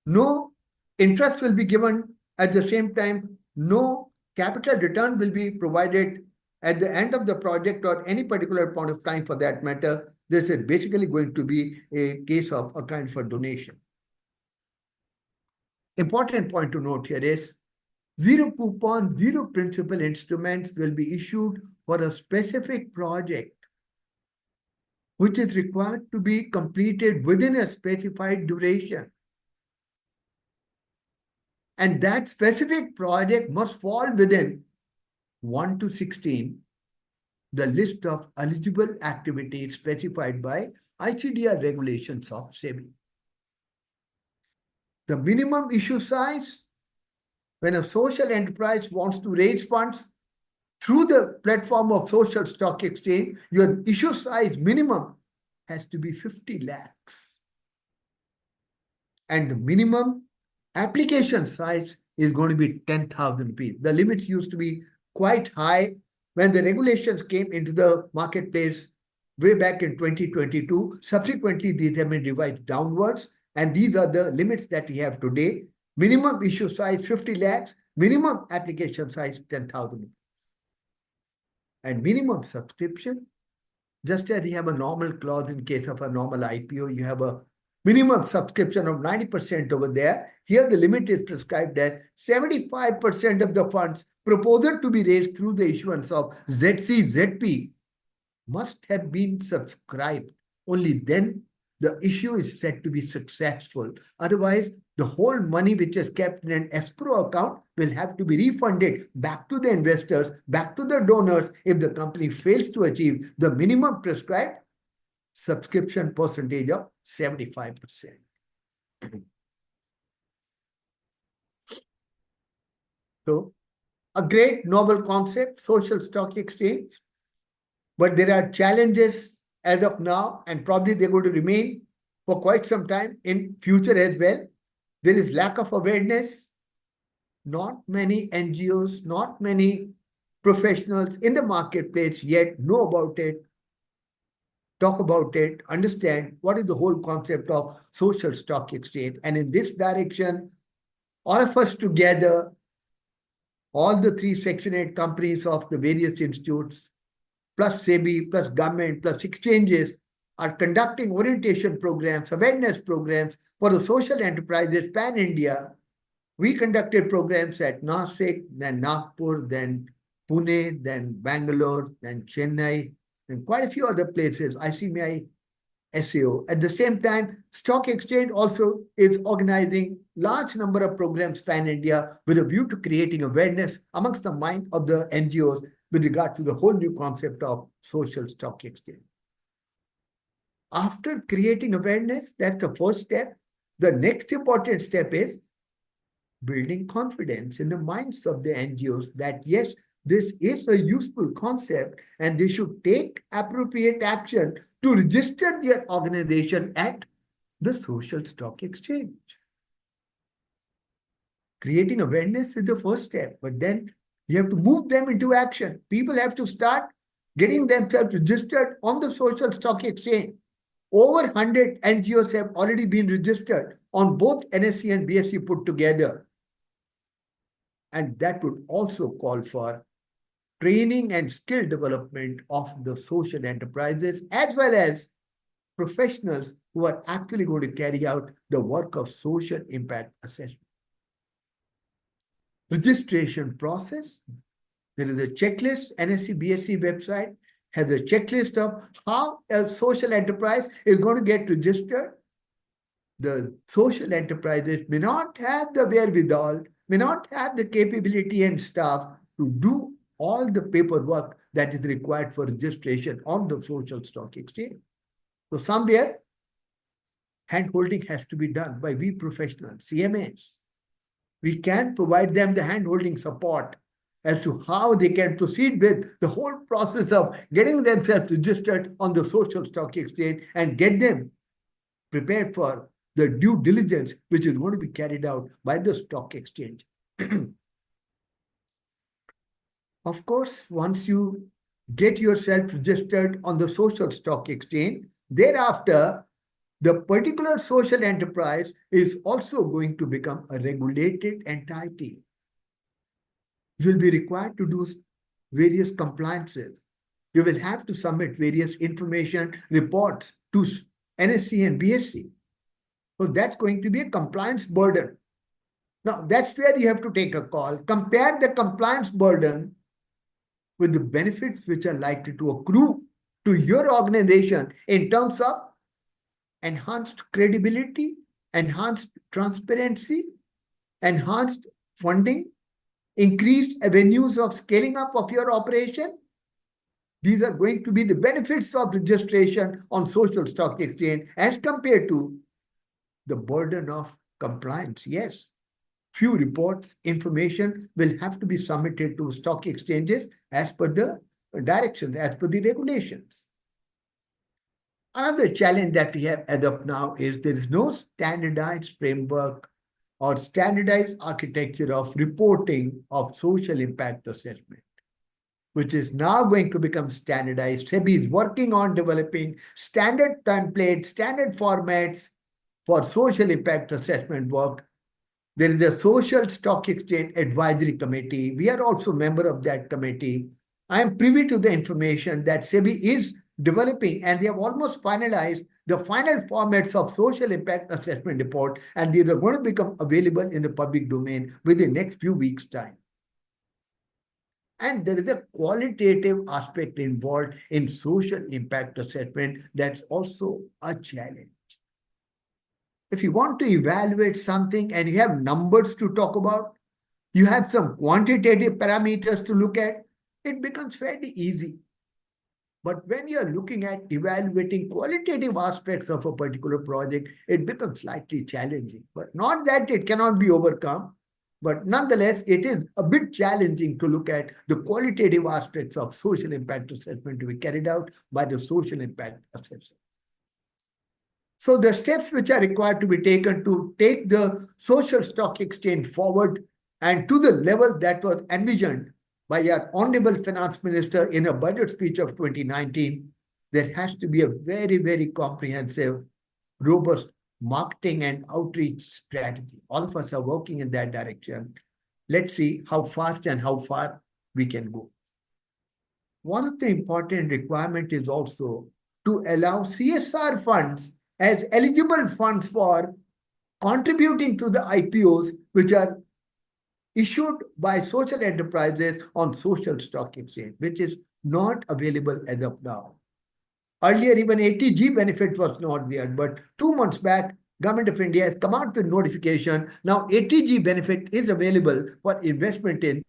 No interest will be given at the same time. No capital return will be provided at the end of the project or any particular point of time for that matter. This is basically going to be a case of a kind of a donation. Important point to note here is zero coupon, zero principal instruments will be issued for a specific project which is required to be completed within a specified duration. And that specific project must fall within 1 to 16, the list of eligible activities specified by ICDR regulations of SEBI. The minimum issue size, when a social enterprise wants to raise funds through the platform of social stock exchange, your issue size minimum has to be 50 lakhs. And the minimum application size is going to be 10,000 rupees. The limits used to be quite high when the regulations came into the marketplace way back in 2022. Subsequently, these have been revised downwards. And these are the limits that we have today. Minimum issue size 50 lakhs, minimum application size 10,000. And minimum subscription, just as you have a normal clause in case of a normal IPO, you have a minimum subscription of 90% over there. Here, the limit is prescribed as 75% of the funds proposed to be raised through the issuance of ZC, ZP must have been subscribed. Only then the issue is said to be successful. Otherwise, the whole money which is kept in an escrow account will have to be refunded back to the investors, back to the donors if the company fails to achieve the minimum prescribed subscription percentage of 75%. So, a great novel concept, social stock exchange, but there are challenges as of now, and probably they're going to remain for quite some time in future as well. There is lack of awareness. Not many NGOs, not many professionals in the marketplace yet know about it, talk about it, understand what is the whole concept of social stock exchange. And in this direction, all of us together, all the three Section 8 companies of the various institutes, plus SEBI, plus government, plus exchanges, are conducting orientation programs, awareness programs for the social enterprises pan-India. We conducted programs at Nasik, then Nagpur, then Pune, then Bangalore, then Chennai, and quite a few other places, ICMI, SAO. At the same time, Stock Exchange also is organizing large number of programs pan-India with a view to creating awareness amongst the mind of the NGOs with regard to the whole new concept of social stock exchange. After creating awareness, that's the first step. The next important step is building confidence in the minds of the NGOs that yes, this is a useful concept and they should take appropriate action to register their organization at the social stock exchange. Creating awareness is the first step, but then you have to move them into action. People have to start getting themselves registered on the social stock exchange. Over 100 NGOs have already been registered on both NSE and BSE put together. And that would also call for training and skill development of the social enterprises as well as professionals who are actually going to carry out the work of social impact assessment. Registration process. There is a checklist. NSE BSE website has a checklist of how a social enterprise is going to get registered. The social enterprises may not have the wherewithal, may not have the capability and staff to do all the paperwork that is required for registration on the social stock exchange. So somewhere, hand-holding has to be done by we professionals, CMAs. We can provide them the hand-holding support as to how they can proceed with the whole process of getting themselves registered on the social stock exchange and get them prepared for the due diligence which is going to be carried out by the stock exchange. Of course, once you get yourself registered on the social stock exchange, thereafter, The particular social enterprise is also going to become a regulated entity. You will be required to do various compliances. You will have to submit various information reports to NSC and BSC. So that's going to be a compliance burden. Now, that's where you have to take a call. Compare the compliance burden with the benefits which are likely to accrue to your organization in terms of enhanced credibility, enhanced transparency, enhanced funding, increased avenues of scaling up of your operation. These are going to be the benefits of registration on social stock exchange as compared to the burden of compliance. Yes, few reports, information will have to be submitted to stock exchanges as per the directions, as per the regulations. Another challenge that we have as of now is there is no standardized framework or standardized architecture of reporting of social impact assessment, which is now going to become standardized. SEBI is working on developing standard templates, standard formats for social impact assessment work. There is a Social Stock Exchange Advisory Committee. We are also a member of that committee. I am privy to the information that SEBI is developing, and they have almost finalized the final formats of social impact assessment report, and these are going to become available in the public domain within the next few weeks' time. And there is a qualitative aspect involved in social impact assessment that's also a challenge. If you want to evaluate something and you have numbers to talk about, you have some quantitative parameters to look at, it becomes fairly easy. But when you're looking at evaluating qualitative aspects of a particular project, it becomes slightly challenging. But not that it cannot be overcome, but nonetheless, it is a bit challenging to look at the qualitative aspects of social impact assessment to be carried out by the social impact assessor. So the steps which are required to be taken to take the social stock exchange forward and to the level that was envisioned by our Honorable Finance Minister in a budget speech of 2019, there has to be a very, very comprehensive, robust marketing and outreach strategy. All of us are working in that direction. Let's see how fast and how far we can go. One of the important requirements is also to allow CSR funds as eligible funds for contributing to the IPOs which are issued by social enterprises on social stock exchange, which is not available as of now. Earlier, even 80G benefit was not there, but 2 months back, Government of India has come out with notification. Now 80G benefit is available for investment in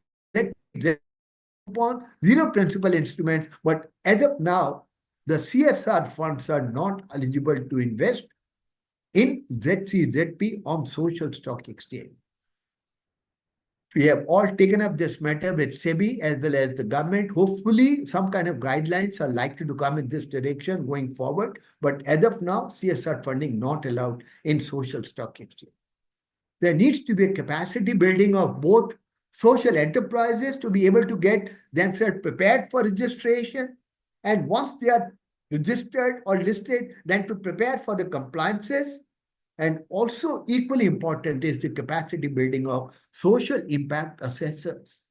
upon zero principal instruments, but as of now, the CSR funds are not eligible to invest in ZCZP on social stock exchange. We have all taken up this matter with SEBI as well as the government. Hopefully, some kind of guidelines are likely to come in this direction going forward. But as of now, CSR funding not allowed in social stock exchange. There needs to be a capacity building of both social enterprises to be able to get themselves prepared for registration. And once they are registered or listed, then to prepare for the compliances. And also equally important is the capacity building of social impact assessors.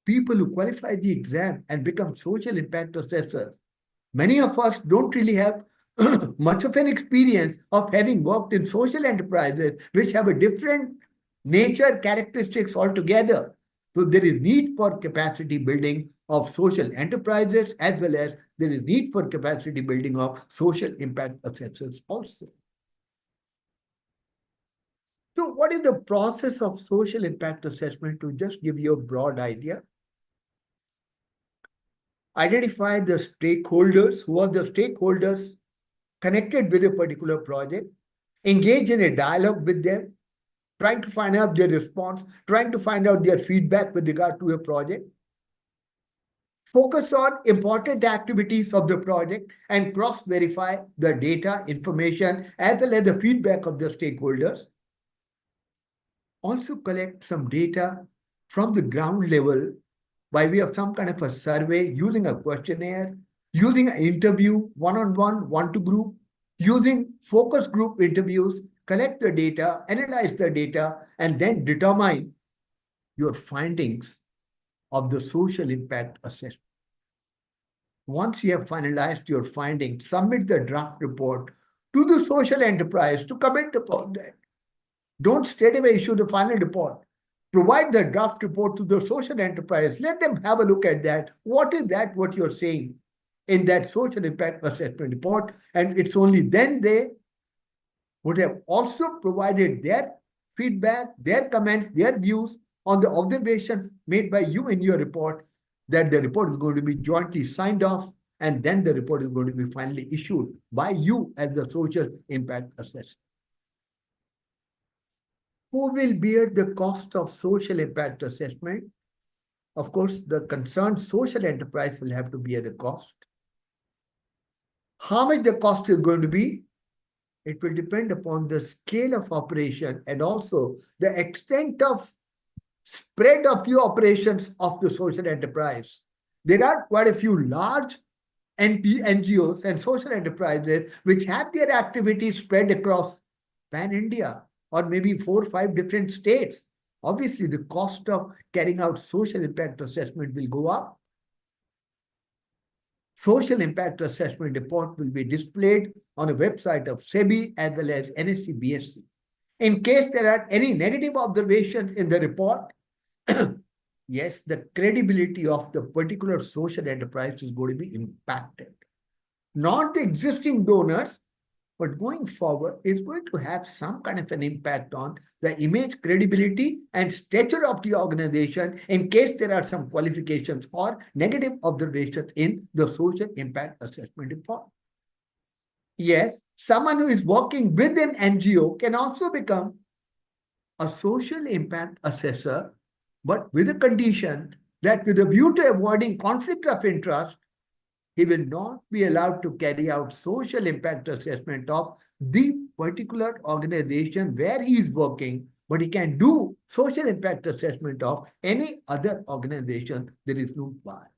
People who qualify the exam and become social impact assessors. Many of us don't really have much of an experience of having worked in social enterprises which have a different nature characteristics altogether. So there is need for capacity building of social enterprises as well as there is need for capacity building of social impact assessors also. So what is the process of social impact assessment? To just give you a broad idea. Identify the stakeholders, who are the stakeholders connected with a particular project, engage in a dialogue with them, trying to find out their response, trying to find out their feedback with regard to a project. Focus on important activities of the project and cross-verify the data, information, as well as the feedback of the stakeholders. Also collect some data from the ground level by way of some kind of a survey, using a questionnaire, using an interview, one-on-one, one-to-group, Using focus group interviews, collect the data, analyze the data, and then determine your findings of the social impact assessment. Once you have finalized your findings, submit the draft report to the social enterprise to comment upon that. Don't straightaway issue the final report. Provide the draft report to the social enterprise. Let them have a look at that. What is that what you're saying in that social impact assessment report? And it's only then they would have also provided their feedback, their comments, their views on the observations made by you in your report, that the report is going to be jointly signed off, and then the report is going to be finally issued by you as the social impact assessor. Who will bear the cost of social impact assessment? Of course, the concerned social enterprise will have to bear the cost. How much the cost is going to be? It will depend upon the scale of operation and also the extent of spread of the operations of the social enterprise. There are quite a few large NGOs and social enterprises which have their activities spread across pan-India or maybe 4 or 5 different states. Obviously, the cost of carrying out social impact assessment will go up. Social impact assessment report will be displayed on a website of SEBI as well as NSE BSE. In case there are any negative observations in the report, yes, the credibility of the particular social enterprise is going to be impacted. Not the existing donors, but going forward, it's going to have some kind of an impact on the image, credibility, and stature of the organization in case there are some qualifications or negative observations in the social impact assessment report. Yes, someone who is working with an NGO can also become a social impact assessor, but with a condition that with a view to avoiding conflict of interest, he will not be allowed to carry out social impact assessment of the particular organization where he is working, but he can do social impact assessment of any other organization. There is no bar.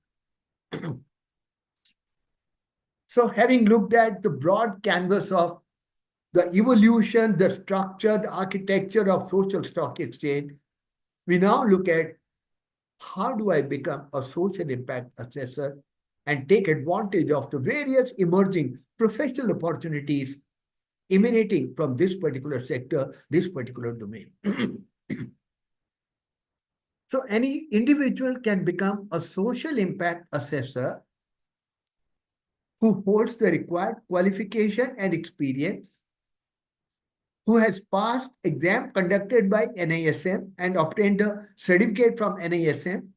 So having looked at the broad canvas of the evolution, the structure, the architecture of social stock exchange, we now look at how do I become a social impact assessor and take advantage of the various emerging professional opportunities emanating from this particular sector, this particular domain. So any individual can become a social impact assessor who holds the required qualification and experience, who has passed exam conducted by NISM and obtained a certificate from NISM,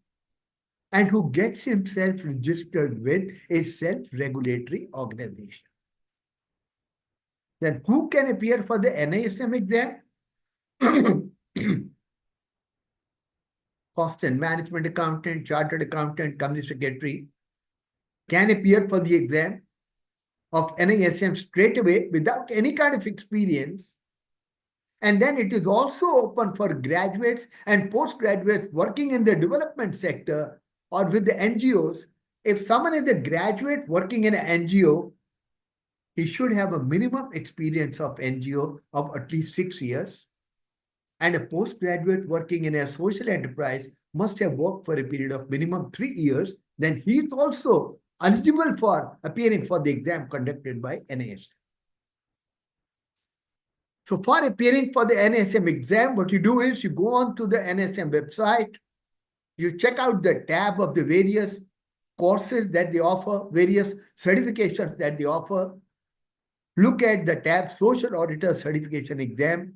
and who gets himself registered with a self-regulatory organization. Then who can appear for the NISM exam? Cost and management accountant, chartered accountant, company secretary can appear for the exam of NISM straight away without any kind of experience. And then it is also open for graduates and postgraduates working in the development sector or with the NGOs. If someone is a graduate working in an NGO, he should have a minimum experience of NGO of at least 6 years. And a postgraduate working in a social enterprise must have worked for a period of minimum 3 years. Then he is also eligible for appearing for the exam conducted by NISM. So for appearing for the NISM exam, what you do is you go on to the NISM website, you check out the tab of the various courses that they offer, various certifications that they offer. Look at the tab Social Auditor Certification Exam.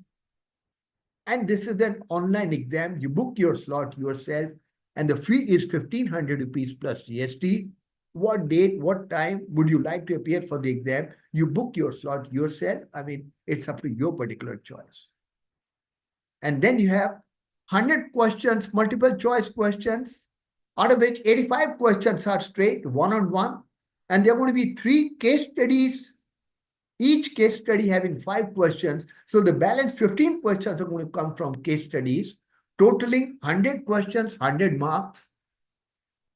And this is an online exam. You book your slot yourself, and the fee is 1,500 rupees plus GST. What date, what time would you like to appear for the exam? You book your slot yourself. I mean, it's up to your particular choice. And then you have 100 questions, multiple choice questions, out of which 85 questions are straight, one-on-one. And there are going to be 3 case studies, each case study having 5 questions. So the balance 15 questions are going to come from case studies, totaling 100 questions, 100 marks.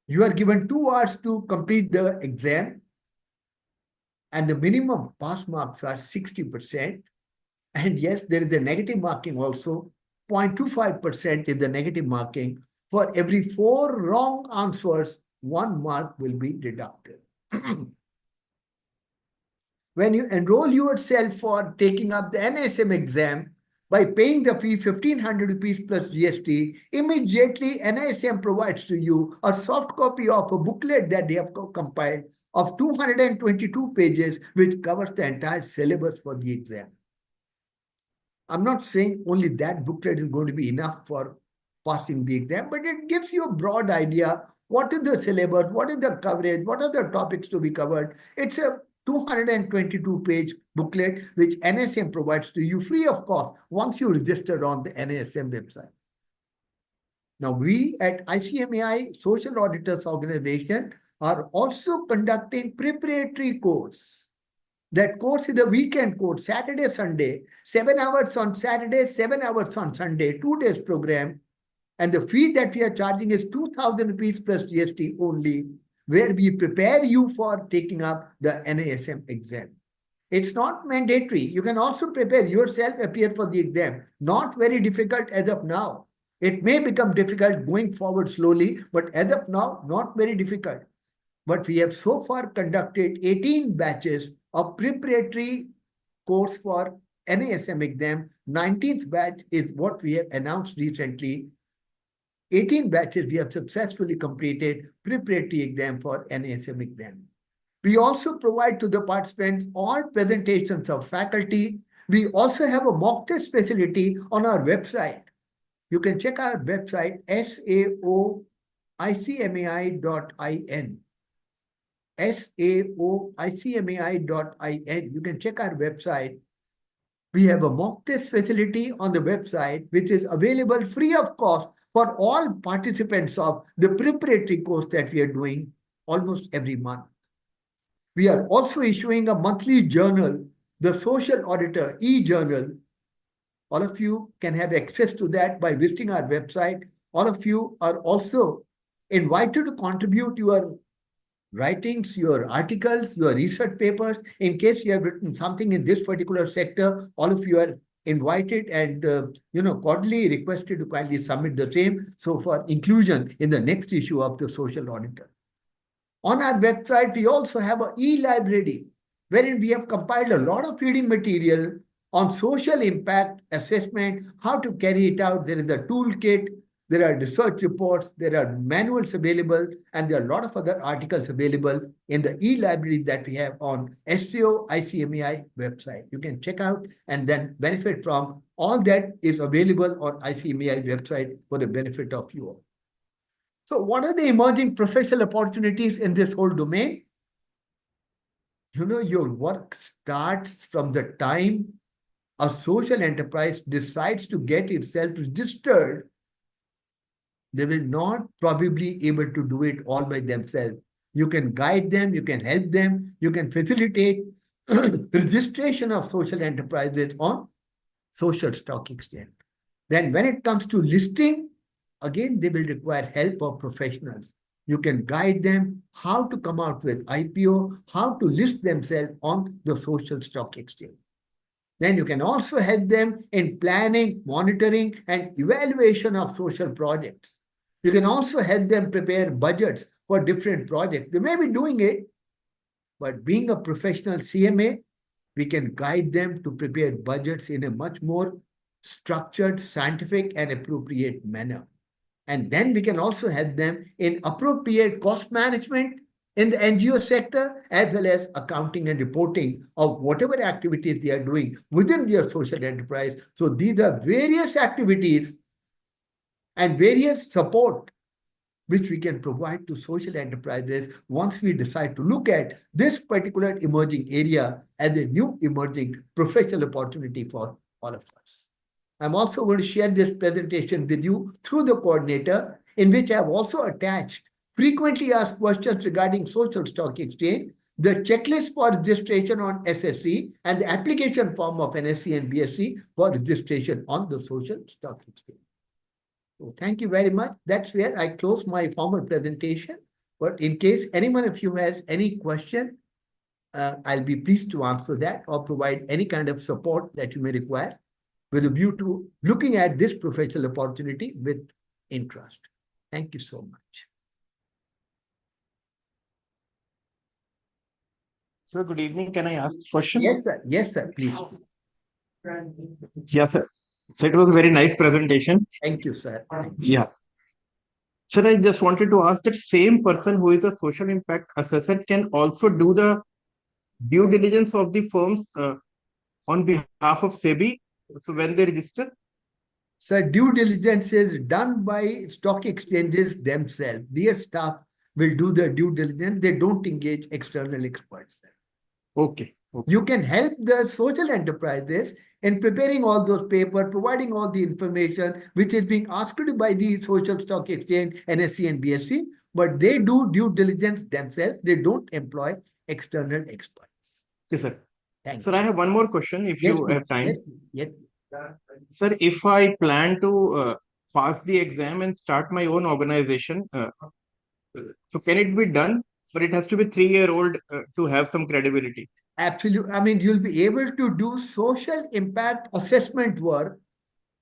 You are given 2 hours to complete the exam. and the minimum pass marks are 60%. And yes, there is a negative marking also. 0.25% is the negative marking. For every 4 wrong answers, 1 mark will be deducted. When you enroll yourself for taking up the NSM exam, by paying the fee 1,500 rupees plus GST, immediately NISM provides to you a soft copy of a booklet that they have compiled of 222 pages, which covers the entire syllabus for the exam. I'm not saying only that booklet is going to be enough for passing the exam, but it gives you a broad idea. What is the syllabus? What is the coverage? What are the topics to be covered? It's a 222-page booklet which NSM provides to you free of cost once you register on the NSM website. Now, we at ICMAI Social Auditors Organization are also conducting preparatory course. That course is a weekend course, Saturday, Sunday, 7 hours on Saturday, 7 hours on Sunday, 2 days program. And the fee that we are charging is 2,000 rupees plus GST only, where we prepare you for taking up the NASM exam. It's not mandatory. You can also prepare yourself, appear for the exam. Not very difficult as of now. It may become difficult going forward slowly, but as of now, not very difficult. But we have so far conducted 18 batches of preparatory course for NASM exam. 19th batch is what we have announced recently. 18 batches we have successfully completed preparatory exam for NASM exam. We also provide to the participants all presentations of faculty. We also have a mock test facility on our website. You can check our website, saoicmai.in. saoicmai.in. You can check our website. We have a mock test facility on the website, which is available free of cost for all participants of the preparatory course that we are doing almost every month. We are also issuing a monthly journal, the Social Auditor e-journal. All of you can have access to that by visiting our website. All of you are also invited to contribute your writings, your articles, your research papers. In case you have written something in this particular sector, all of you are invited and cordially requested to kindly submit the same, so for inclusion in the next issue of the Social Auditor. On our website, we also have an e-library wherein we have compiled a lot of reading material on social impact assessment, how to carry it out. There is a toolkit, there are research reports, there are manuals available, and there are a lot of other articles available in the e-library that we have on SCO ICMAI website. You can check out and then benefit from all that is available on ICMAI website for the benefit of you all. So what are the emerging professional opportunities in this whole domain? Your work starts from the time a social enterprise decides to get itself registered. They will not probably able to do it all by themselves. You can guide them, you can help them, you can facilitate registration of social enterprises on social stock exchange. Then when it comes to listing, again, they will require help of professionals. You can guide them how to come out with IPO, how to list themselves on the social stock exchange. Then you can also help them in planning, monitoring, and evaluation of social projects. You can also help them prepare budgets for different projects. They may be doing it, but being a professional CMA, we can guide them to prepare budgets in a much more structured, scientific, and appropriate manner. And then we can also help them in appropriate cost management in the NGO sector, as well as accounting and reporting of whatever activities they are doing within their social enterprise. So these are various activities and various support which we can provide to social enterprises once we decide to look at this particular emerging area as a new emerging professional opportunity for all of us. I'm also going to share this presentation with you through the coordinator, in which I have also attached frequently asked questions regarding social stock exchange, the checklist for registration on SSC, and the application form of NSC and BSc for registration on the social stock exchange. So thank you very much. That's where I close my formal presentation. But in case anyone of you has any question, I'll be pleased to answer that or provide any kind of support that you may require with a view to looking at this professional opportunity with interest. Thank you so much. Sir, good evening. Can I ask a question? Yes, sir. Yes, sir. Please. Yes, sir. So it was a very nice presentation. Thank you, sir. Thank you. Yeah. Sir, I just wanted to ask that same person who is a social impact assessor can also do the due diligence of the firms on behalf of SEBI. So when they register? Sir, due diligence is done by stock exchanges themselves. Their staff will do the due diligence. They don't engage external experts. Sir. Okay. You can help the social enterprises in preparing all those papers, providing all the information which is being asked by the social stock exchange, NSE and BSE, but they do due diligence themselves. They don't employ external experts. Yes, sir. Thank sir, you. I have one more question if Yes, you have time. Yes. Sir, if I plan to pass the exam and start my own organization, so can it be done? But it has to be 3-year-old to have some credibility. Absolutely. I mean, you'll be able to do social impact assessment work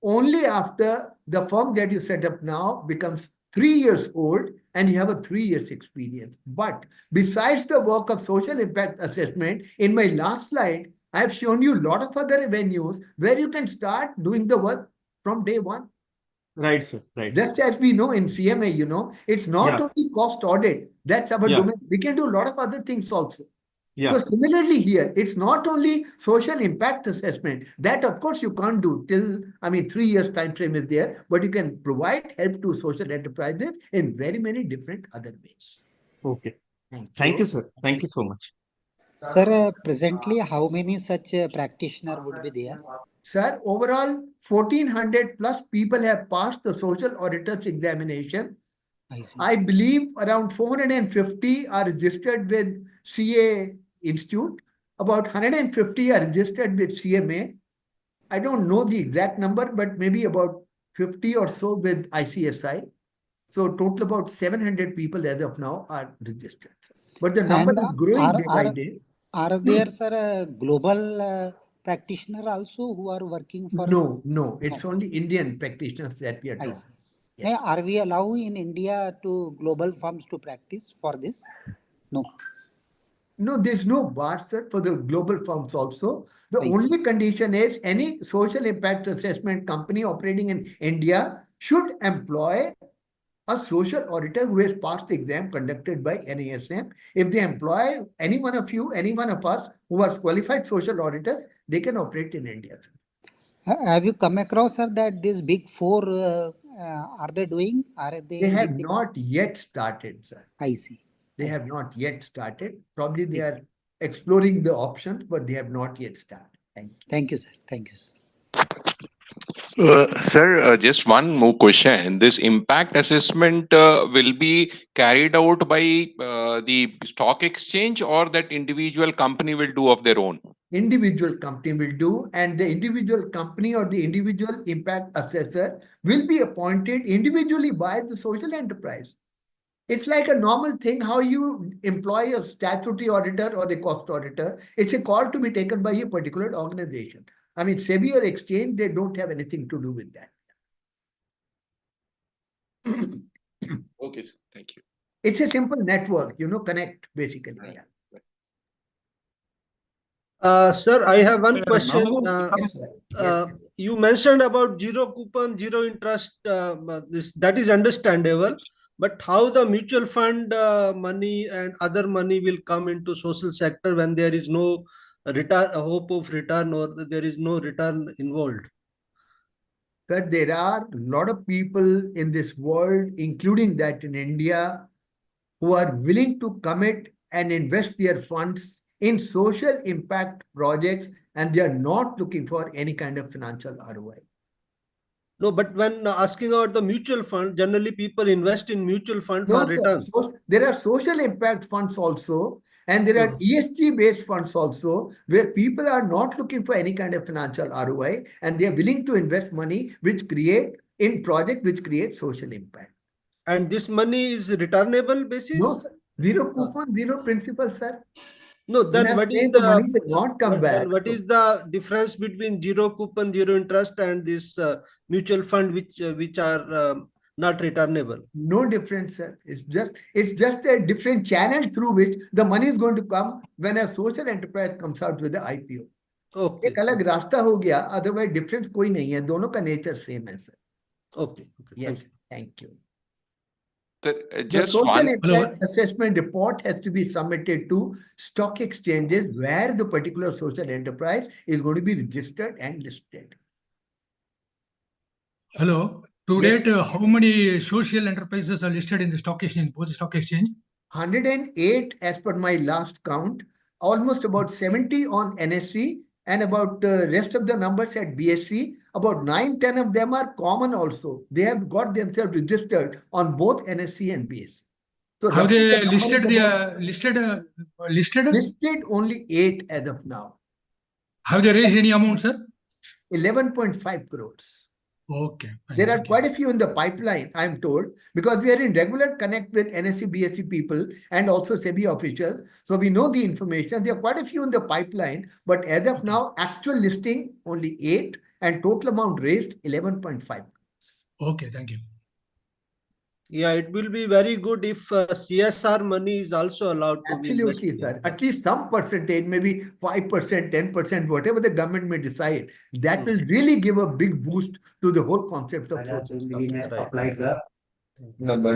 only after the firm that you set up now becomes 3 years old and you have a 3 years experience. But besides the work of social impact assessment, in my last slide, I have shown you a lot of other avenues where you can start doing the work from day one. Right, sir. Right. Just as we know in CMA, it's not only cost audit. That's our domain. We can do a lot of other things also. So similarly here, it's not only social impact assessment. That, of course, you can't do till, 3 years time frame is there, but you can provide help to social enterprises in very many different other ways. Okay. Thank you, sir. Thank you so much. Sir, presently, how many such practitioner would be there? Sir, overall, 1,400 plus people have passed the social auditors examination. I believe around 450 are registered with CA Institute. About 150 are registered with CMA. I don't know the exact number, but maybe about 50 or so with ICSI. So total about 700 people as of now are registered. But the number is growing day by day. Are there, sir, global practitioner also who are working for? No. It's only Indian practitioners that we are talking. Yes. Are we allowing in India to global firms to practice for this? No, there's no bar, sir, for the global firms also. The only condition is any social impact assessment company operating in India should employ a social auditor who has passed the exam conducted by NASM. If they employ any one of you, any one of us who are qualified social auditors, they can operate in India, sir. Have you come across, sir, that these big four are they doing? They have not yet started, sir. I see. They have not yet started. Probably they are exploring the options, but they have not yet started. Thank you. Thank you, sir. Thank you, sir. Sir, just one more question. This impact assessment will be carried out by the stock exchange, or that individual company will do of their own? Individual company will do, and the individual company or the individual impact assessor will be appointed individually by the social enterprise. It's like a normal thing how you employ a statutory auditor or a cost auditor. It's a call to be taken by a particular organization. SEBI or exchange, they don't have anything to do with that. Okay, sir. Thank you. It's a simple network, connect basically. Right. Sir, I have one question. Yes. You mentioned about zero coupon, zero interest. That is understandable. But how the mutual fund money and other money will come into social sector when there is no return, hope of return, or there is no return involved? But there are a lot of people in this world, including that in India, who are willing to commit and invest their funds in social impact projects, and they are not looking for any kind of financial ROI. No, but when asking about the mutual fund, generally people invest in mutual fund for returns. So there are social impact funds also, and there are ESG-based funds also, where people are not looking for any kind of financial ROI, and they are willing to invest money in projects which create social impact. And this money is returnable basis? No, sir. Zero coupon, zero principal, sir. No, When then I'm what is saying the money the will not come back. then what is the difference between zero coupon, zero interest, and this mutual fund which are not returnable? No difference, sir. It's just a different channel through which the money is going to come when a social enterprise comes out with the IPO. Okay, एक अलग रास्ता हो गया, otherwise difference कोई नहीं है, दोनों का नेचर सेम है sir. okay, Yes, thank you. thank you. The, The just social one. impact assessment report has to be submitted to stock exchanges where the particular social enterprise is going to be registered and listed. Hello. To Yes. date, how many social enterprises are listed in the stock exchange, both stock exchange? 108 as per my last count, almost about 70 on NSE and about rest of the numbers at BSE. About 9-10 of them are common also. They have got themselves registered on both NSE and BSE. So Have roughly the they number listed is about listed? listed only 8 as of now. Have they raised any amount, sir? 11.5 crores. Okay. Fine, There are thank you. quite a few in the pipeline, I'm told, because we are in regular connect with NSE, BSE people and also SEBI officials. So we know the information. There are quite a few in the pipeline, but as of now, actual listing only 8 and total amount raised 11.5. Okay, thank you. Yeah, it will be very good if CSR money is also allowed to be Absolutely, invested. sir. At least some percentage, maybe 5%, 10%, whatever the government may decide, that will really give a big boost to the whole concept of social stock. Right.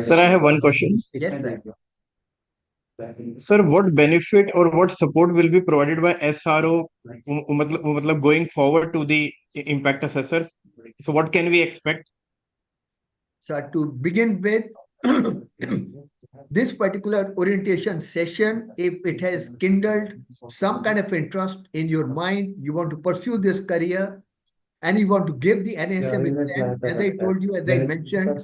Sir, I have one question. Yes, sir. Sir, what benefit or what support will be provided by SRO मतलब going forward to the impact assessors? So what can we expect? So to begin with, this particular orientation session, if it has kindled some kind of interest in your mind, you want to pursue this career and you want to give the NSM exam, as I told you, as I mentioned,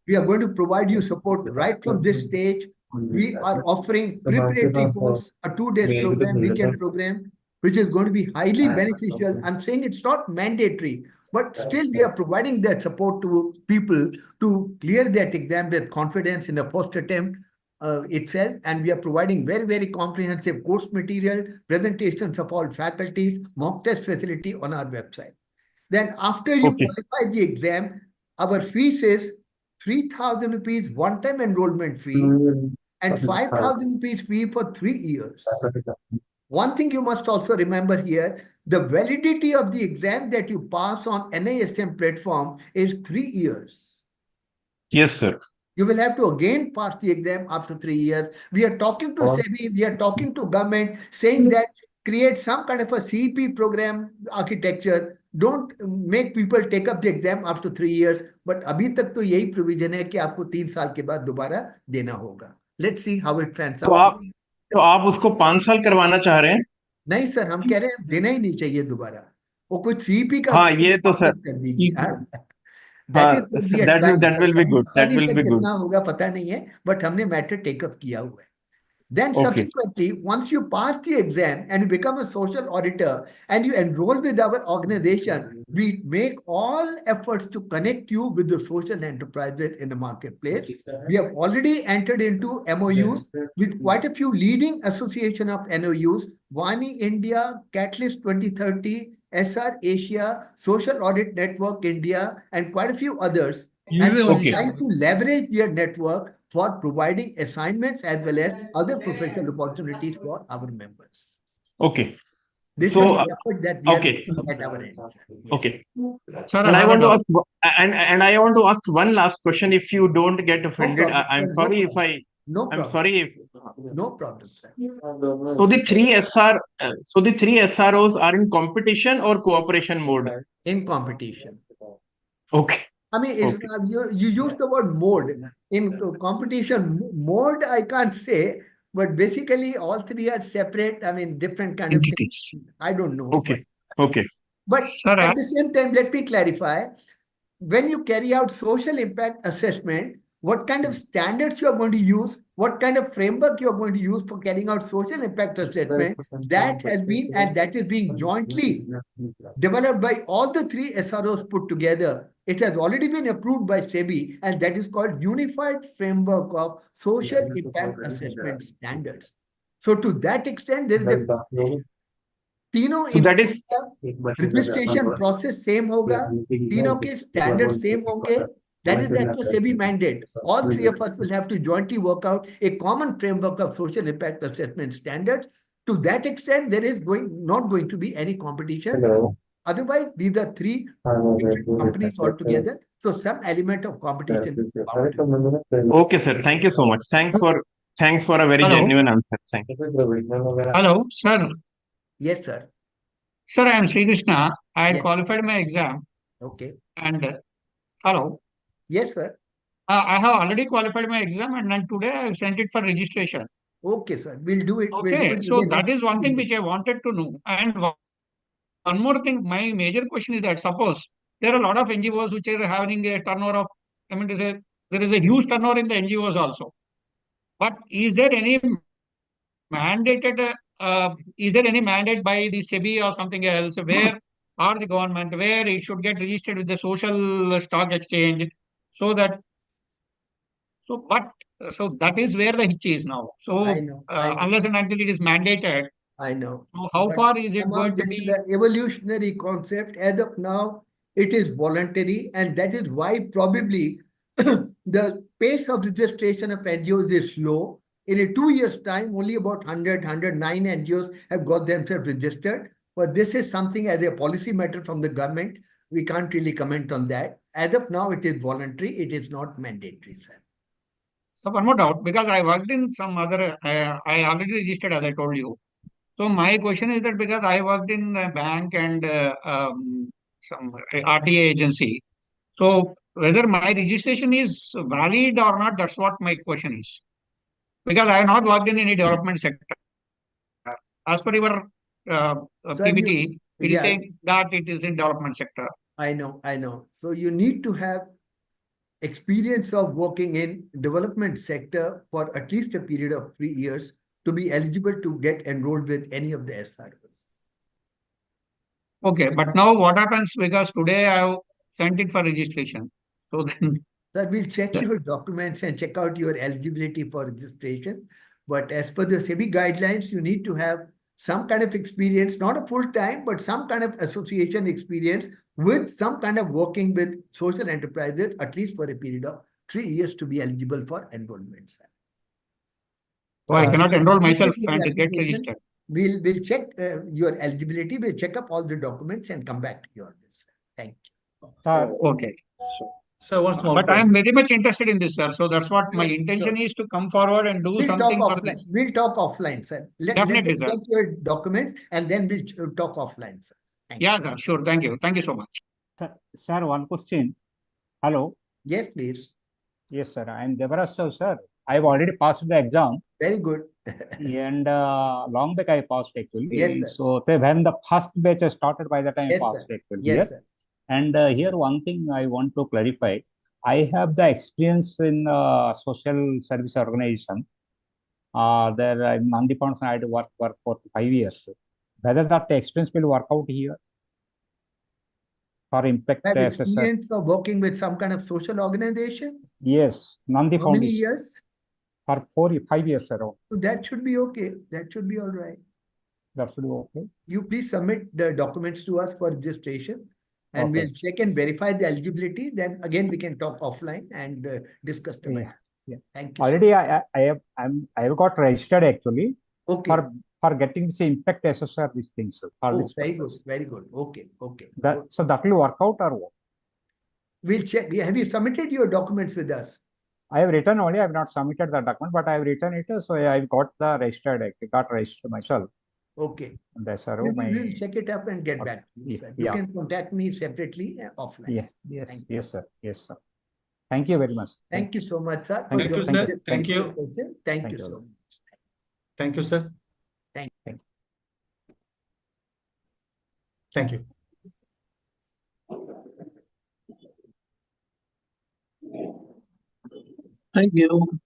we are going to provide you support right from this stage. We are offering preparatory course, a 2 days program, weekend program, which is going to be highly beneficial. I'm saying it's not mandatory, but still we are providing that support to people to clear that exam with confidence in the first attempt itself. And we are providing very, very comprehensive course material, presentations of all faculties, mock test facility on our website. Then after you qualify the exam, our fees is 3,000 rupees one-time enrollment fee and 5,000 rupees fee for 3 years. One thing you must also remember here, the validity of the exam that you pass on NISM platform is 3 years. Yes, sir. You will have to again pass the exam after 3 years. We are talking to SEBI, we are talking to government, saying that create some kind of a CEP program architecture. Don't make people take up the exam after 3 years. But अभी तक तो यही provision है कि आपको 3 साल के बाद दोबारा देना होगा. Let's see how it pans out. तो आप उसको 5 साल करवाना चाह रहे हैं? नहीं सर, हम कह रहे हैं देना ही नहीं चाहिए दोबारा. वो कुछ CEP का हाँ, ये तो सर कर दीजिए. हाँ, that will be good. That will be good. कितना होगा पता नहीं है, but हमने matter take up किया हुआ है. Then subsequently, once you pass the exam and you become a social auditor and you enroll with our organization, we make all efforts to connect you with the social enterprises in the marketplace. We have already entered into MOUs with quite a few leading association of NOUs, Vani India, Catalyst 2030, SR Asia, Social Audit Network India, and quite a few others. And we're trying to leverage their network for providing assignments as well as other professional opportunities for our members. Okay. This So, is the effort that we are doing at our end. Yes. Okay. Sir, And I want to ask, and I want to ask one last question. If you don't get offended, problem, I'm sir, sorry no if I. No problem. I'm sorry if. No problem, sir. So the three SROs are in competition or cooperation mode? In competition. Okay. I mean, it's you use the word mode. In competition mode, I can't say, but basically all three are separate. I mean, different kind of things. I don't know. Okay. Okay. But at the same time, let me clarify. When you carry out social impact assessment, what kind of standards you are going to use, what kind of framework you are going to use for carrying out social impact assessment, that has been and that is being jointly developed by all the three SROs put together. It has already been approved by SEBI, and that is called Unified Framework of Social Impact Assessment Standards. So to that extent, there is a तीनों So that is registration process same होगा, तीनों के standards same होंगे. That is the SEBI mandate. All three of us will have to jointly work out a common framework of social impact assessment standards. To that extent, there is not going to be any competition. Otherwise, these are three different companies altogether. So some element of competition is bound to be. okay, sir. Thank you so much. Thanks for a very Hello. genuine answer. Thank you. Hello, sir. Yes, sir. Sir, I am Sri Krishna. I had Yes. qualified my exam Okay. and hello. Yes, sir. I have already qualified my exam and then today I have sent it for registration. Okay, sir. We'll do it. We'll do Okay, it so within that is one thing next which I wanted to know. And one more thing, my major question is that suppose there are a lot of NGOs which are having a turnover of, I mean, there is a huge turnover in the NGOs also. But is there any mandated, is there any mandate by the SEBI or something else where or the government where it should get registered with the social stock exchange so that so that is where the hitch is now. So I know. unless and until it is mandated, I know. so how But far is it somehow going to this is be? an evolutionary concept. As of now, it is voluntary, and that is why probably the pace of registration of NGOs is slow. In a 2 years' time, only about 109 NGOs have got themselves registered. But this is something as a policy matter from the government. We can't really comment on that. As of now, it is voluntary. It is not mandatory, sir. So one more doubt, because I worked in some other, I already registered as I told you. So my question is that because I worked in a bank and some RTA agency, so whether my registration is valid or not, that's what my question is. Because I have not worked in any development sector. As per your Sir, PPT, it is yeah, saying that it is in development sector. I know, I know. So you need to have experience of working in development sector for at least a period of 3 years to be eligible to get enrolled with any of the SROs. Okay, but now what happens because today I have sent it for registration. So then, Sir, we'll check Yeah. your documents and check out your eligibility for registration. But as per the SEBI guidelines, you need to have some kind of experience, not a full time, but some kind of association experience with some kind of working with social enterprises, at least for a period of 3 years to be eligible for enrollment, sir. so I cannot enroll myself Your and get application, registered. We'll check your eligibility. We'll check up all the documents and come back to you on this, sir. Thank you. Okay. So one small But I point. am very much interested in this, sir. So that's what my Sure, intention sure. is to come forward and do We'll talk something for offline. this. We'll talk offline, sir. Let Definitely, us sir. check your documents and then we'll talk offline, sir. Thank Yeah, you. sir. Sure. Thank you. Thank you so much. Sir, one question. Hello. Yes, please. Yes, sir. I am Devaraj, sir. I've already passed the exam, Very good. and long back I passed actually. Yes, sir. So when the first batch started, by the time Yes, I passed sir. actually Yes, here. sir. And here one thing I want to clarify. I have the experience in social service organization. There in Nandi Ponds, I had work for 5 years. Whether that experience will work out here for impact Have assessor? experience of working with some kind of social organization? Yes, Nandi How many Foundation years? for 5 years around. So that should be okay. That should be all right. That should be okay. You please submit the documents to us for registration and Okay. we'll check and verify the eligibility. Then again, we can talk offline and discuss the matter. Yeah. Thank you, sir. Already I have got registered actually Okay. for getting this impact assessor these things for Oh, this very purpose. good. Very good. Okay. Okay. That Good. so that will work out or what? We'll check. Have you submitted your documents with us? I have written only. I have not submitted the document, but I have written it. So I got the registered. I got registered myself. Okay. And the SRO, We'll check it up and get Okay. back to you, sir. You Yeah. can contact me separately offline. Yes, yes, Thank you. yes, sir. Yes, sir. Thank you very much. Thank you so much, sir. Thank for you, joining sir. this Thank you. session. Thank Thank you you. so much. Thank you, sir. Thank you. Thank you. Thank you.